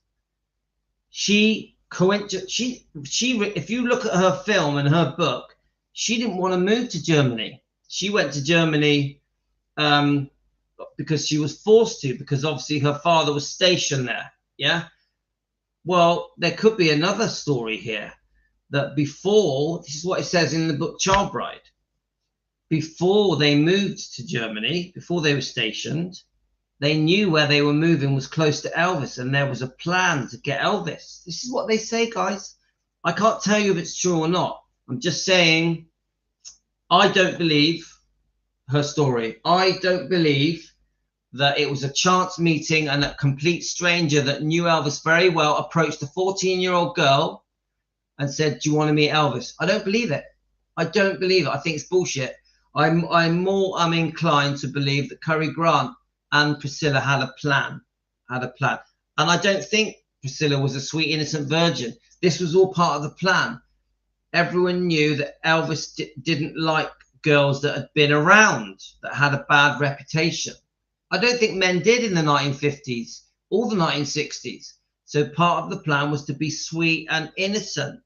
If you look at her film and her book, she didn't want to move to Germany. She went to Germany because she was forced to, because obviously her father was stationed there. Yeah. Well, there could be another story here, that before, this is what it says in the book Child Bride, before they moved to Germany, before they were stationed, they knew where they were moving was close to Elvis, and there was a plan to get Elvis. This is what they say, guys. I can't tell you if it's true or not. I'm just saying, I don't believe her story. I don't believe that it was a chance meeting and a complete stranger that knew Elvis very well approached a 14-year-old girl and said, do you want to meet Elvis? I don't believe it. I don't believe it. I think it's bullshit. I'm inclined to believe that Cary Grant and Priscilla had a plan. And I don't think Priscilla was a sweet, innocent virgin. This was all part of the plan. Everyone knew that Elvis didn't like girls that had been around, that had a bad reputation. I don't think men did in the 1950s or the 1960s. So part of the plan was to be sweet and innocent,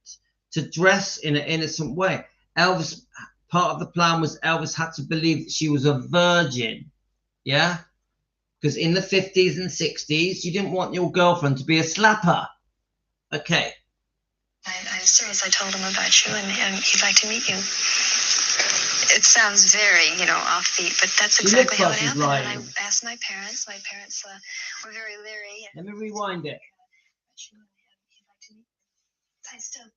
to dress in an innocent way. Part of the plan was Elvis had to believe that she was a virgin. Yeah? Because in the 50s and 60s, you didn't want your girlfriend to be a slapper. Okay. I'm serious. I told him about you, and he'd like to meet you. It sounds very, offbeat, but that's exactly how it happened. And I asked my parents. My parents were very leery. Let me rewind it.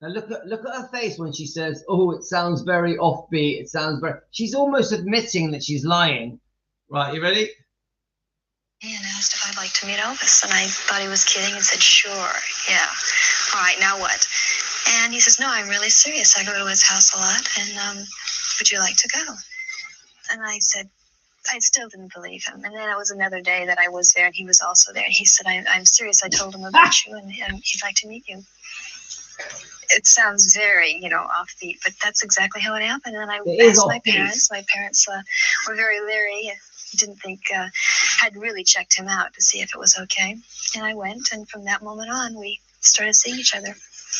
Now look at her face when she says, "Oh, it sounds very offbeat. It sounds very." She's almost admitting that she's lying. Right, you ready? And asked if I'd like to meet Elvis, and I thought he was kidding and said, "Sure, yeah. All right, now what?" And he says, "No, I'm really serious. I go to his house a lot, and would you like to go?" And I said, I still didn't believe him. And then it was another day that I was there, and he was also there. And he said, I'm serious. I told him about you, and he'd like to meet you. It sounds very, offbeat, but that's exactly how it happened. And I asked my parents. My parents were very leery. Didn't think, had really checked him out to see if it was okay. And I went, and from that moment on, we started seeing each other.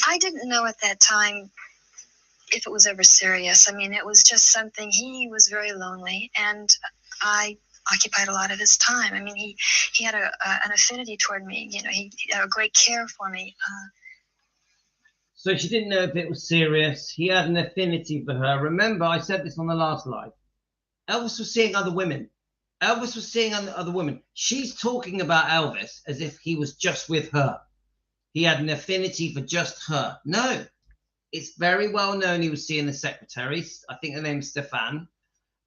I didn't know at that time if it was ever serious. I mean, it was just something. He was very lonely, and I occupied a lot of his time. I mean, he had an affinity toward me. He had a great care for me. So she didn't know if it was serious. He had an affinity for her. Remember, I said this on the last live. Elvis was seeing other women. Elvis was seeing other women. She's talking about Elvis as if he was just with her. He had an affinity for just her. No, it's very well known he was seeing the secretary. I think her name's Stefan.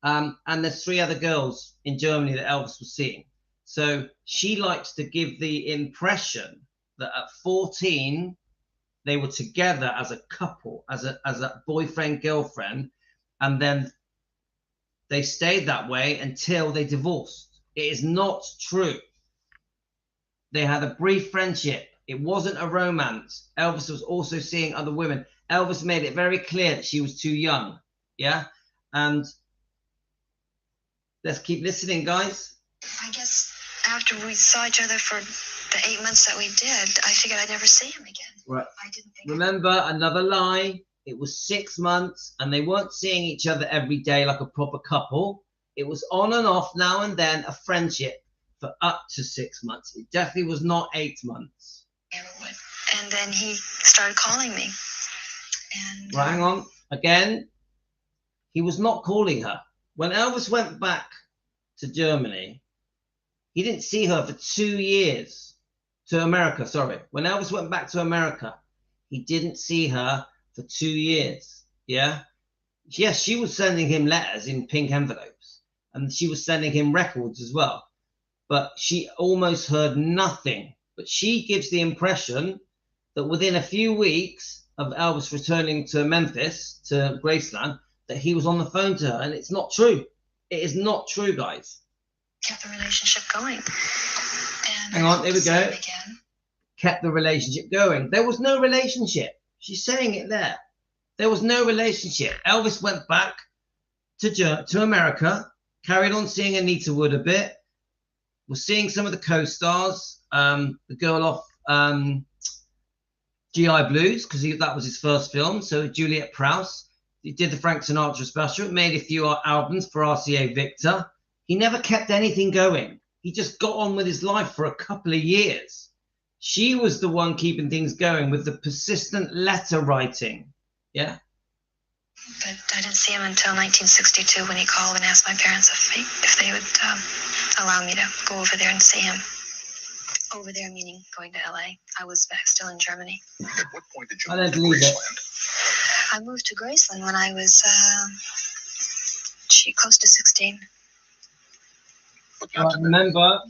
And there's 3 other girls in Germany that Elvis was seeing. So she likes to give the impression that at 14, they were together as a couple, as a boyfriend, girlfriend, and then they stayed that way until they divorced. It is not true. They had a brief friendship. It wasn't a romance. Elvis was also seeing other women. Elvis made it very clear that she was too young. Yeah? And let's keep listening, guys. I guess after we saw each other for the 8 months that we did, I figured I'd never see him again. Right. I didn't think. Remember, another lie. It was 6 months, and they weren't seeing each other every day like a proper couple. It was on and off now and then, a friendship for up to 6 months. It definitely was not 8 months. And then he started calling me. And Well, hang on. Again, he was not calling her. When Elvis went back to Germany, he didn't see her for 2 years. To America, sorry. When Elvis went back to America, he didn't see her for 2 years. Yeah? Yes, she was sending him letters in pink envelopes. And she was sending him records as well. But she almost heard nothing. But she gives the impression that within a few weeks of Elvis returning to Memphis, to Graceland, that he was on the phone to her. And it's not true. It is not true, guys. kept the relationship going. And Hang on, there we go. Again. Kept the relationship going. There was no relationship. She's saying it there. There was no relationship. Elvis went back to America, carried on seeing Anita Wood a bit, was seeing some of the co-stars, the girl off GI Blues, because that was his first film. So Juliet Prowse. He did the Frank Sinatra special. Made a few albums for RCA Victor. He never kept anything going. He just got on with his life for a couple of years. She was the one keeping things going with the persistent letter writing. Yeah. But I didn't see him until 1962 when he called and asked my parents if they would allow me to go over there and see him. Over there, meaning going to LA. I was back still in Germany. At what point did you I move don't to believe it. Graceland? I moved to Graceland when I was close to 16. But not to Remember,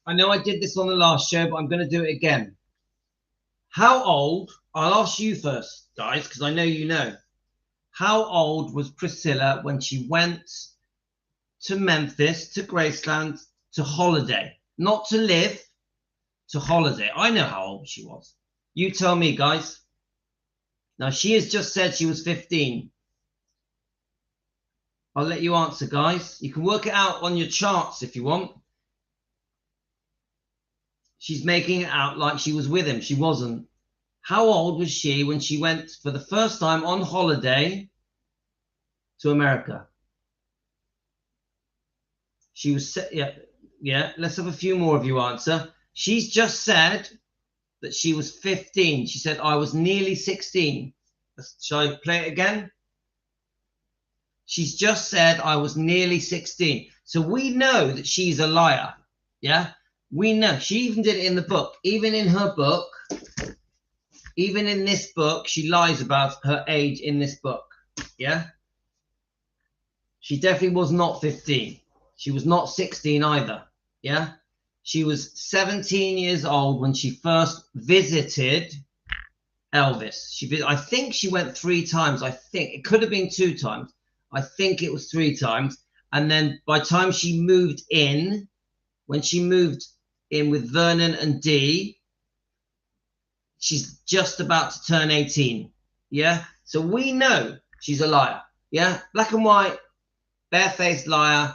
I know I did this on the last show, but I'm going to do it again. How old, I'll ask you first, guys, because I know you know. How old was Priscilla when she went to Memphis, to Graceland, to holiday? Not to live, to holiday. I know how old she was. You tell me, guys. Now, she has just said she was 15. I'll let you answer, guys. You can work it out on your charts if you want. She's making it out like she was with him. She wasn't. How old was she when she went for the first time on holiday to America? She was, yeah. Let's have a few more of you answer. She's just said that she was 15. She said, I was nearly 16. Shall I play it again? She's just said, I was nearly 16. So we know that she's a liar. Yeah, we know. She even did it in the book. Even in her book, even in this book, she lies about her age in this book. Yeah. She definitely was not 15. She was not 16 either. Yeah. She was 17 years old when she first visited Elvis. I think she went 3 times. I think it could have been 2 times. I think it was 3 times. And then by the time she moved in, when she moved in with Vernon and Dee, she's just about to turn 18. Yeah. So we know she's a liar. Yeah. Black and white, barefaced liar.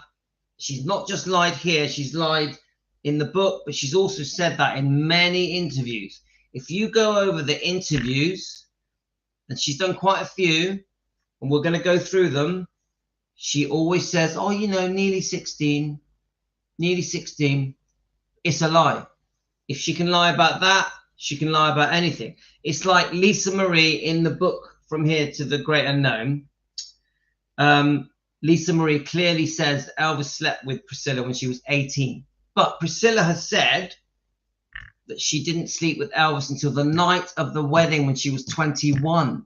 She's not just lied here. She's lied in the book, but she's also said that in many interviews. If you go over the interviews, and she's done quite a few, and we're going to go through them, she always says, oh, you know, nearly 16, nearly 16. It's a lie. If she can lie about that, she can lie about anything. It's like Lisa Marie in the book From Here to the Great Unknown. Lisa Marie clearly says that Elvis slept with Priscilla when she was 18. But Priscilla has said that she didn't sleep with Elvis until the night of the wedding when she was 21.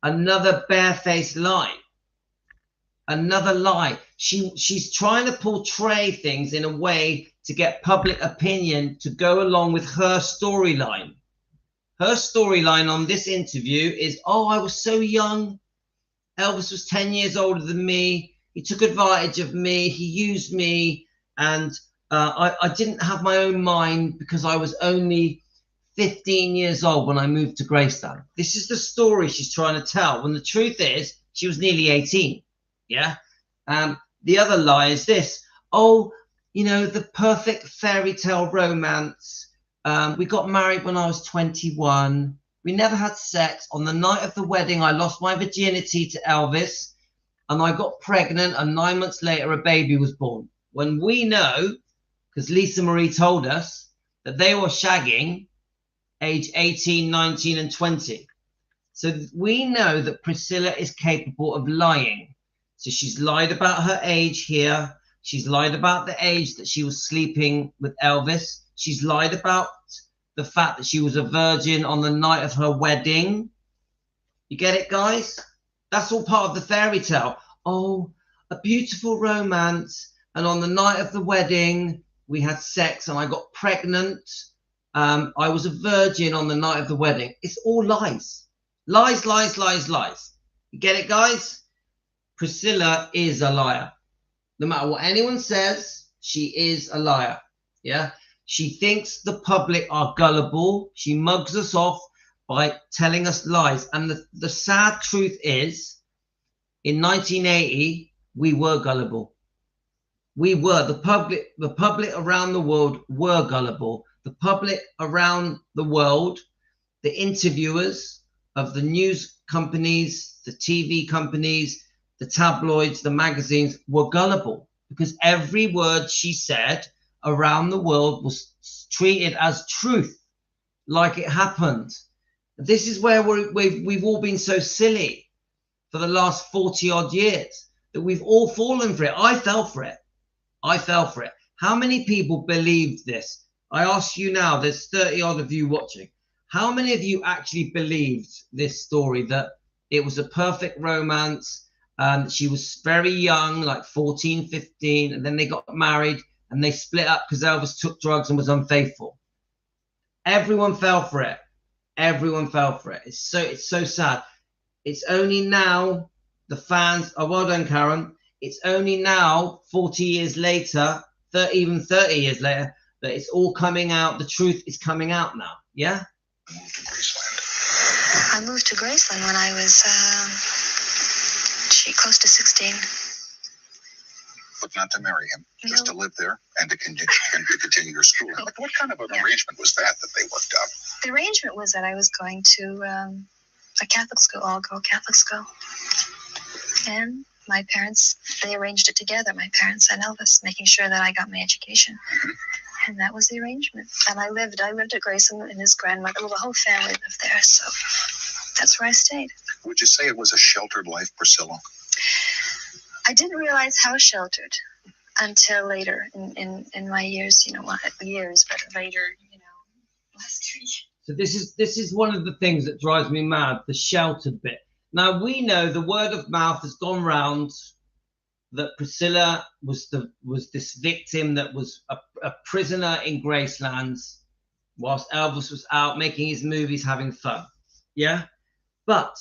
Another barefaced lie. Another lie. She's trying to portray things in a way to get public opinion to go along with her storyline. Her storyline on this interview is, oh, I was so young. Elvis was 10 years older than me. He took advantage of me. He used me. And I didn't have my own mind because I was only 15 years old when I moved to Graceland. This is the story she's trying to tell, when the truth is she was nearly 18. Yeah. The other lie is this. Oh, you know, the perfect fairy tale romance. We got married when I was 21. We never had sex. On the night of the wedding, I lost my virginity to Elvis and I got pregnant, and 9 months later, a baby was born. When we know, because Lisa Marie told us, that they were shagging age 18, 19, and 20. So we know that Priscilla is capable of lying. So she's lied about her age here. She's lied about the age that she was sleeping with Elvis. She's lied about the fact that she was a virgin on the night of her wedding. You get it, guys? That's all part of the fairy tale. Oh, a beautiful romance. And on the night of the wedding, we had sex and I got pregnant. I was a virgin on the night of the wedding. It's all lies. Lies, lies, lies, lies. You get it, guys? Priscilla is a liar. No matter what anyone says, she is a liar. Yeah? She thinks the public are gullible. She mugs us off by telling us lies. And the sad truth is, in 1980, we were gullible. We were. The public around the world were gullible. The public around the world, the interviewers of the news companies, the TV companies, the tabloids, the magazines were gullible because every word she said around the world was treated as truth, like it happened. This is where we've all been so silly for the last 40 odd years that we've all fallen for it. I fell for it. I fell for it. How many people believed this? I ask you now, there's 30 odd of you watching. How many of you actually believed this story that it was a perfect romance? She was very young, like 14, 15, and then they got married and they split up because Elvis took drugs and was unfaithful. Everyone fell for it. Everyone fell for it. It's so sad. It's only now the fans, oh, well done, Karen. It's only now, 40 years later, even 30 years later, that it's all coming out. The truth is coming out now. Yeah? Moved to Graceland. I moved to Graceland when I was close to 16. But not to marry him, just No. to live there and to continue your schooling. But what kind of an arrangement was that they worked out? The arrangement was that I was going to a Catholic school, all-girl Catholic school. And my parents, they arranged it together, my parents and Elvis, making sure that I got my education. And that was the arrangement. And I lived at Graceland, and his grandmother, well, the whole family lived there, so that's where I stayed. Would you say it was a sheltered life, Priscilla? I didn't realize how sheltered until later in my years, but later, last 3 years. So this is one of the things that drives me mad, the sheltered bit. Now we know the word of mouth has gone round that Priscilla was this victim that was a prisoner in Graceland whilst Elvis was out making his movies, having fun. Yeah? But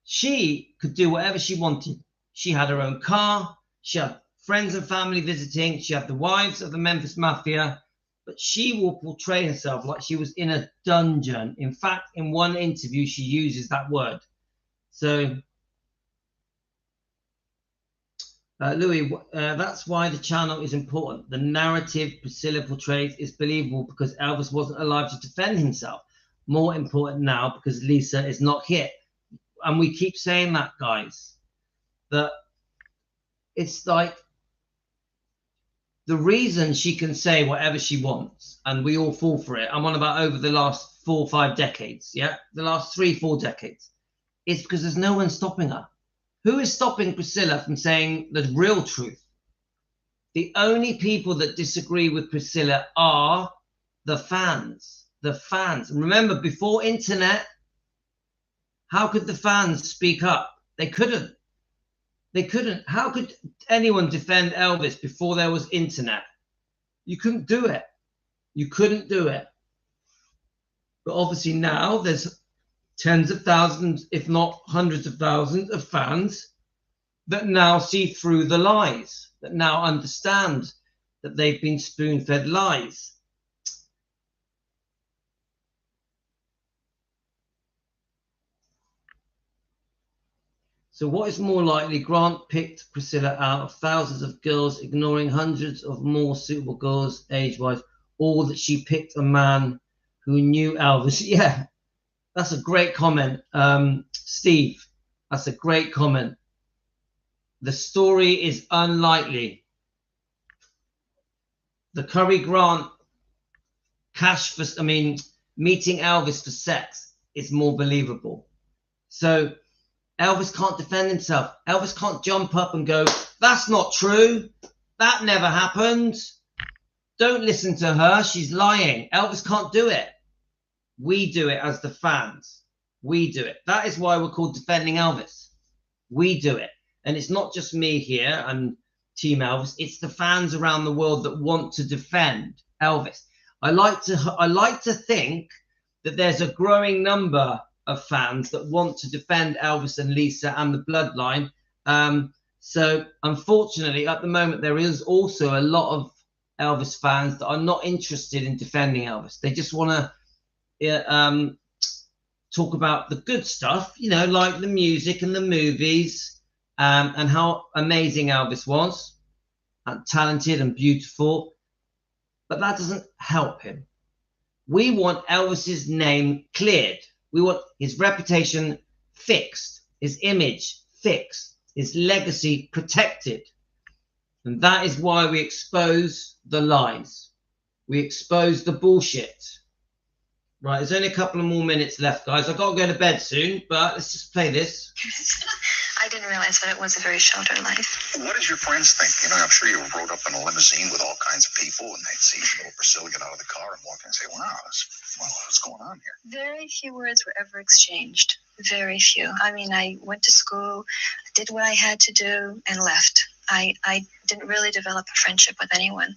she could do whatever she wanted. She had her own car. She had friends and family visiting. She had the wives of the Memphis Mafia. But she will portray herself like she was in a dungeon. In fact, in one interview, she uses that word. So, Louis, that's why the channel is important. The narrative Priscilla portrays is believable because Elvis wasn't alive to defend himself. More important now because Lisa is not here. And we keep saying that, guys, that it's like the reason she can say whatever she wants and we all fall for it. I'm on about over the last 4 or 5 decades. Yeah. The last 3, 4 decades. It's because there's no one stopping her. Who is stopping Priscilla from saying the real truth? The only people that disagree with Priscilla are the fans. The fans. And remember, before internet, how could the fans speak up? They couldn't. They couldn't. How could anyone defend Elvis before there was internet? You couldn't do it. You couldn't do it. But obviously now there's tens of thousands, if not hundreds of thousands of fans that now see through the lies, that now understand that they've been spoon-fed lies. So what is more likely? Grant picked Priscilla out of thousands of girls, ignoring hundreds of more suitable girls age-wise, or that she picked a man who knew Elvis. Yeah, that's a great comment, Steve. That's a great comment. The story is unlikely. The Curry Grant meeting Elvis for sex is more believable. So Elvis can't defend himself. Elvis can't jump up and go, that's not true. That never happened. Don't listen to her. She's lying. Elvis can't do it. We do it as the fans. We do it. That is why we're called Defending Elvis. We do it. And it's not just me here and Team Elvis. It's the fans around the world that want to defend Elvis. I like to think that there's a growing number of fans that want to defend Elvis and Lisa and the bloodline. So unfortunately, at the moment, there is also a lot of Elvis fans that are not interested in defending Elvis. They just want to talk about the good stuff, you know, like the music and the movies, and how amazing Elvis was, and talented and beautiful. But that doesn't help him. We want Elvis's name cleared. We want his reputation fixed, his image fixed, his legacy protected. And that is why we expose the lies. We expose the bullshit. Right, there's only a couple of more minutes left, guys. I've got to go to bed soon, but let's just play this. I didn't realize that it was a very sheltered life. What did your friends think? You know, I'm sure you rode up in a limousine with all kinds of people, and they'd see little Priscilla get out of the car and walk in and say, wow, what's going on here? Very few words were ever exchanged. Very few. I mean, I went to school, did what I had to do, and left. I didn't really develop a friendship with anyone.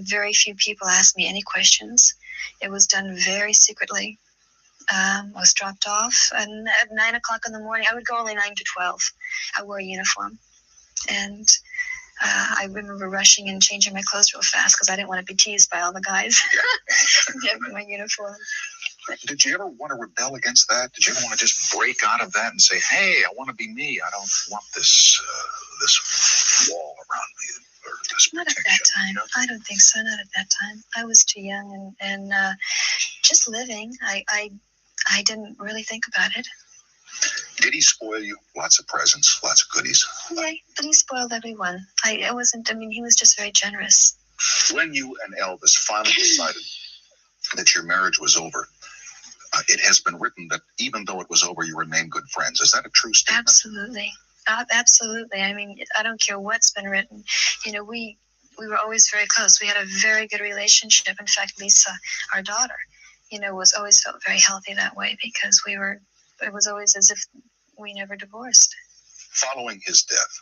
Very few people asked me any questions. It was done very secretly. I was dropped off, and at 9 o'clock in the morning, I would go only 9 to 12. I wore a uniform. And I remember rushing and changing my clothes real fast because I didn't want to be teased by all the guys. In my uniform. Did you ever want to rebel against that? Did you ever want to just break out of that and say, hey, I want to be me. I don't want this wall around me or this Not protection. at that time. You know? I don't think so. Not at that time. I was too young and just living. I didn't really think about it. Did he spoil you? Lots of presents, lots of goodies. Yeah, but he spoiled everyone. He was just very generous. When you and Elvis finally decided that your marriage was over, it has been written that even though it was over, you remain good friends. Is that a true statement? Absolutely. Absolutely. I mean, I don't care what's been written. You know, we were always very close. We had a very good relationship. In fact, Lisa, our daughter, you know, was always felt very healthy that way because it was always as if we never divorced. Following his death,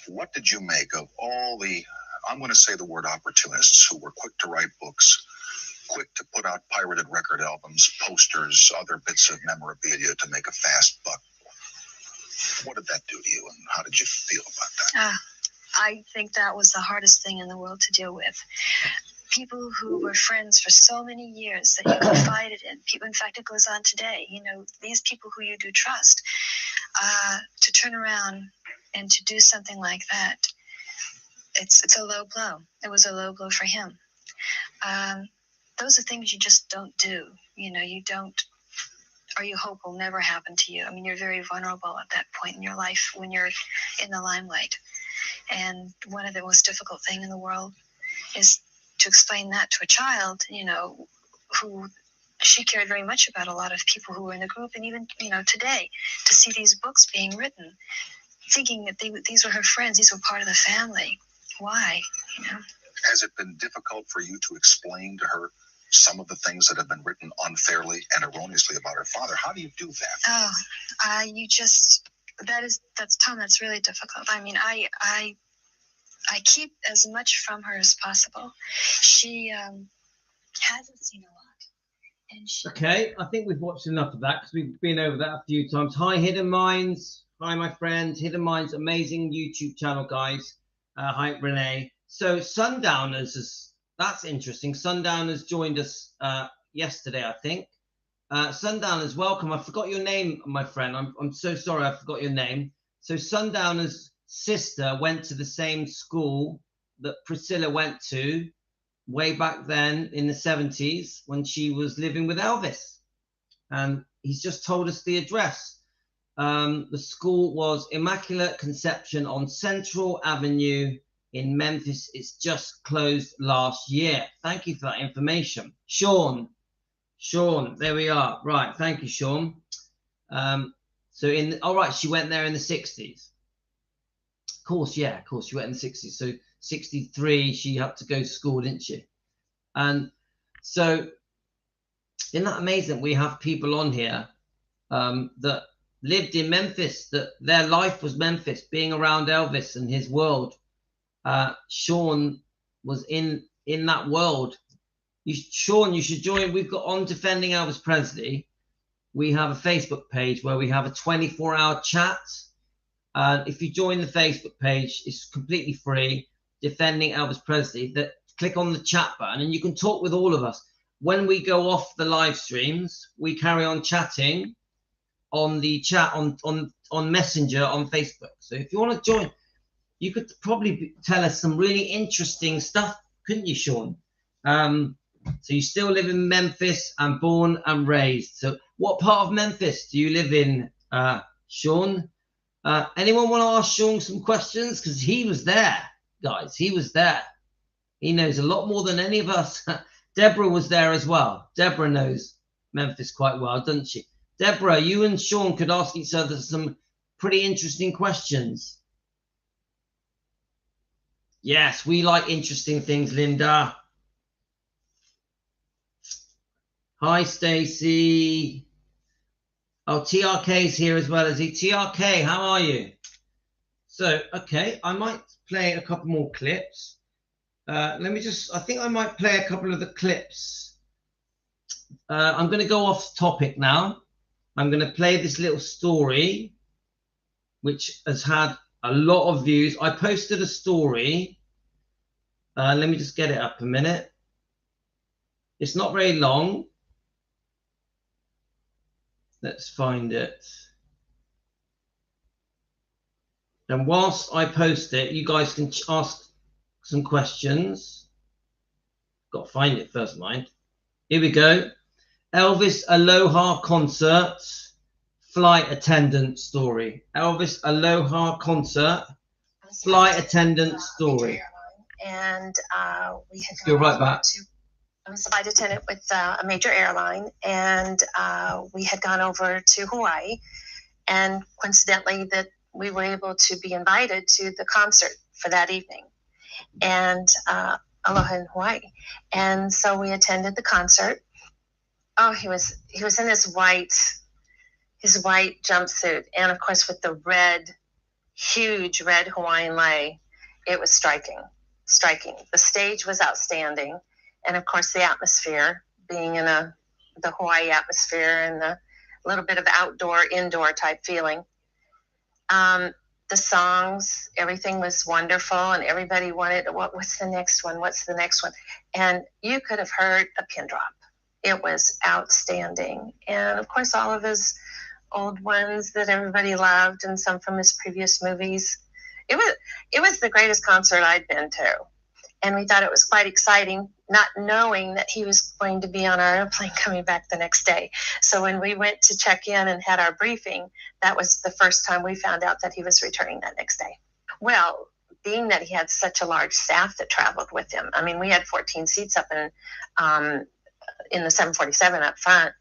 what did you make of all the, I'm going to say the word opportunists, who were quick to write books, quick to put out pirated record albums, posters, other bits of memorabilia to make a fast buck? What did that do to you, and how did you feel about that? I think that was the hardest thing in the world to deal with. People who were friends for so many years that you confided in. People, in fact, it goes on today. You know, these people who you do trust, to turn around and to do something like that, it's a low blow. It was a low blow for him. Those are things you just don't do. You know, you don't, or you hope will never happen to you. I mean, you're very vulnerable at that point in your life when you're in the limelight. And one of the most difficult things in the world is to explain that to a child, you know, who she cared very much about a lot of people who were in the group. And even, you know, today, to see these books being written, thinking that these were her friends, these were part of the family. Why? You know? Has it been difficult for you to explain to her some of the things that have been written unfairly and erroneously about her father? How do you do that? That's Tom, that's really difficult. I mean, I keep as much from her as possible. She hasn't seen a lot. And Okay, I think we've watched enough of that because we've been over that a few times. Hi, Hidden Minds. Hi, my friends. Hidden Minds, amazing YouTube channel, guys. Hi, Renee. So Sundowners, that's interesting. Sundowners joined us yesterday, I think. Sundowners, welcome. I forgot your name, my friend. I'm so sorry, I forgot your name. So Sundowners' sister went to the same school that Priscilla went to way back then in the 70s when she was living with Elvis. And he's just told us the address. The school was Immaculate Conception on Central Avenue in Memphis. It's just closed last year. Thank you for that information. Sean, there we are. Right, thank you, Sean. So all right, she went there in the 60s. Of course, yeah, of course, she went in the 60s. So 63, she had to go to school, didn't she? And so, isn't that amazing? We have people on here that lived in Memphis, that their life was Memphis, being around Elvis and his world. Sean was in that world. Sean, you should join. We've got on Defending Elvis Presley. We have a Facebook page where we have a 24-hour chat. If you join the Facebook page, it's completely free. Defending Elvis Presley. Click on the chat button and you can talk with all of us. When we go off the live streams, we carry on chatting on the chat on Messenger on Facebook. So if you want to join, you could probably tell us some really interesting stuff, couldn't you, Sean? So you still live in Memphis and born and raised. So what part of Memphis do you live in, Sean? Anyone want to ask Sean some questions? Because he was there, guys. He was there. He knows a lot more than any of us. Deborah was there as well. Deborah knows Memphis quite well, doesn't she? Deborah, you and Sean could ask each other some pretty interesting questions. Yes, we like interesting things, Linda. Hi, Stacy. Oh, TRK's here as well, is he? TRK, how are you? So, okay, I might play a couple more clips. I think I might play a couple of the clips. I'm going to go off topic now. I'm going to play this little story, which has had a lot of views. I posted a story. Let me just get it up a minute. It's not very long. Let's find it. And whilst I post it, you guys can ask some questions. Got to find it first, mind. Here we go. Elvis Aloha concert flight attendant story. Elvis Aloha concert flight attendant story. And we had go right back. I was a flight attendant with a major airline, and we had gone over to Hawaii, and coincidentally that we were able to be invited to the concert for that evening, and Aloha in Hawaii. And so we attended the concert. Oh, he was in his white jumpsuit, and of course with the huge red Hawaiian lei. It was striking. The stage was outstanding, and of course the atmosphere, being in the Hawaii atmosphere and the little bit of indoor type feeling. The songs, everything was wonderful, and everybody wanted, what's the next one? What's the next one? And you could have heard a pin drop. It was outstanding. And of course, all of his old ones that everybody loved, and some from his previous movies. It was the greatest concert I'd been to. And we thought it was quite exciting, not knowing that he was going to be on our airplane coming back the next day. So when we went to check in and had our briefing, that was the first time we found out that he was returning that next day. Well, being that he had such a large staff that traveled with him, I mean, we had 14 seats up in the 747 up front,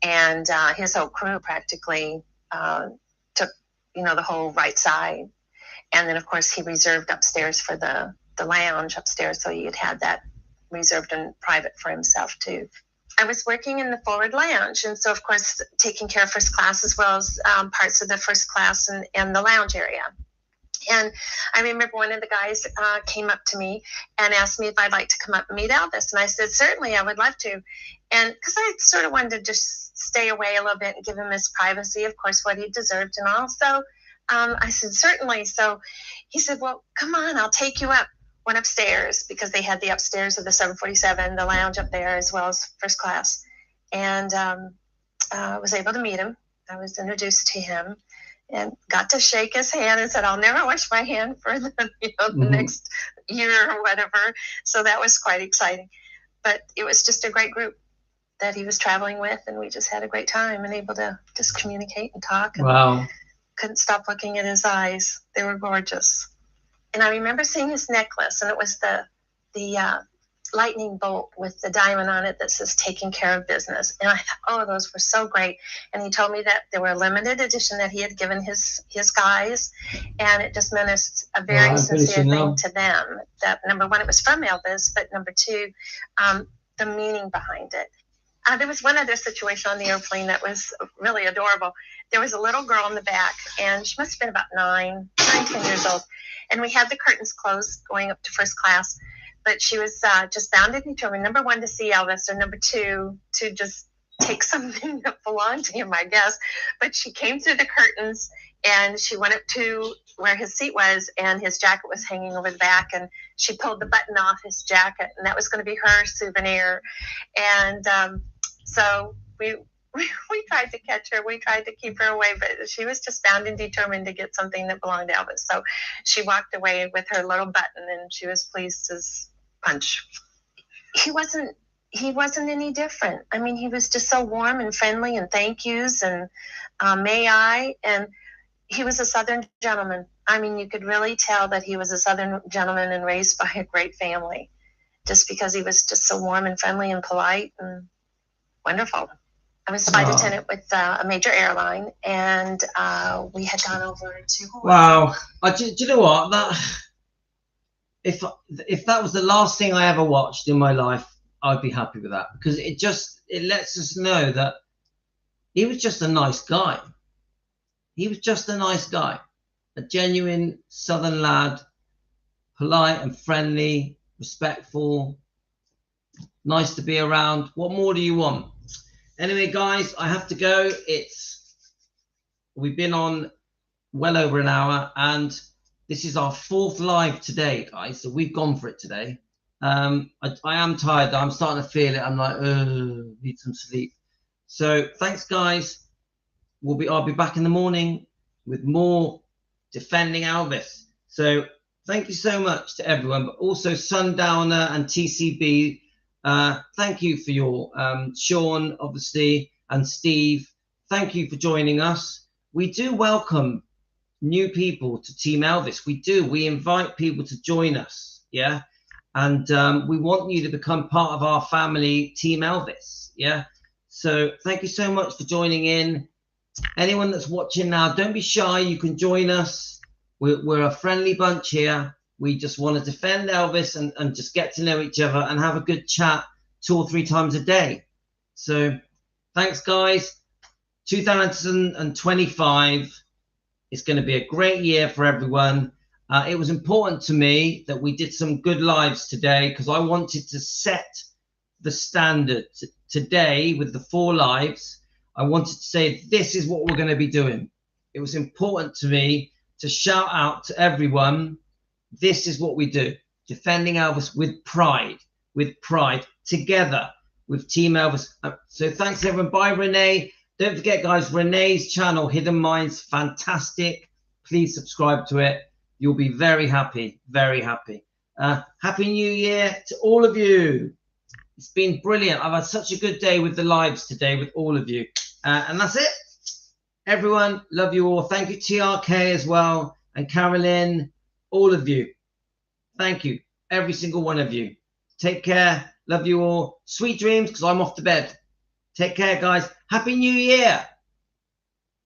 and his whole crew practically took, the whole right side. And then, of course, he reserved upstairs for the lounge upstairs, so he had that reserved and private for himself too. I was working in the forward lounge, and so of course taking care of first class as well as parts of the first class and the lounge area. And I remember one of the guys came up to me and asked me if I'd like to come up and meet Elvis, and I said certainly, I would love to. And because I sort of wanted to just stay away a little bit and give him his privacy, of course, what he deserved. And also I said certainly. So he said, well, come on, I'll take you up. Went upstairs, because they had the upstairs of the 747, the lounge up there, as well as first class, and was able to meet him. I was introduced to him and got to shake his hand and said, I'll never wash my hand for the next year or whatever. So that was quite exciting. But it was just a great group that he was traveling with, and we just had a great time and able to just communicate and talk. And wow. Couldn't stop looking at his eyes. They were gorgeous. And I remember seeing his necklace, and it was the lightning bolt with the diamond on it that says taking care of business. And I thought, oh, those were so great. And he told me that they were a limited edition that he had given his guys. And it just meant a very sincere thing to them. That number one, it was from Elvis, but number two, the meaning behind it. There was one other situation on the airplane that was really adorable. There was a little girl in the back, and she must have been about 10 years old. And we had the curtains closed going up to first class. But she was just bound and determined, number one, to see Elvis, or number two, to just take something that belonged to him, I guess. But she came through the curtains, and she went up to where his seat was, and his jacket was hanging over the back, and she pulled the button off his jacket, and that was going to be her souvenir. And so we tried to catch her. We tried to keep her away, but she was just bound and determined to get something that belonged to Elvis. So she walked away with her little button, and she was pleased as punch. He wasn't any different. I mean, he was just so warm and friendly, and thank yous, and may I, and he was a Southern gentleman. I mean, you could really tell that he was a Southern gentleman and raised by a great family, just because he was just so warm and friendly and polite and wonderful. I was a flight attendant with a major airline, and we had gone over to Hawaii. Wow. Do you know what? That if that was the last thing I ever watched in my life, I'd be happy with that, because it lets us know that he was just a nice guy. He was just a nice guy, a genuine Southern lad, polite and friendly, respectful, nice to be around. What more do you want? Anyway, guys, I have to go. We've been on well over an hour, and this is our 4th live today, guys. So we've gone for it today. I am tired. I'm starting to feel it. I'm like, need some sleep. So thanks, guys. I'll be back in the morning with more defending Elvis. So thank you so much to everyone, but also Sundowner and TCB. Thank you for your Sean, obviously, and Steve. Thank you for joining us. We do welcome new people to Team Elvis. We do. We invite people to join us. Yeah. And we want you to become part of our family, Team Elvis. Yeah. So thank you so much for joining in. Anyone that's watching now, don't be shy. You can join us. We're a friendly bunch here. We just want to defend Elvis and just get to know each other and have a good chat 2 or 3 times a day. So thanks, guys. 2025 is going to be a great year for everyone. It was important to me that we did some good lives today, because I wanted to set the standard today with the 4 lives. I wanted to say, this is what we're going to be doing. It was important to me to shout out to everyone, this is what we do. Defending Elvis with pride, together with Team Elvis. So thanks, everyone. Bye, Renee. Don't forget, guys, Renee's channel, Hidden Minds, fantastic. Please subscribe to it. You'll be very happy, very happy. Happy New Year to all of you. It's been brilliant. I've had such a good day with the lives today with all of you. And that's it. Everyone, love you all. Thank you, TRK, as well. And Carolyn, all of you. Thank you, every single one of you. Take care. Love you all. Sweet dreams, because I'm off to bed. Take care, guys. Happy New Year.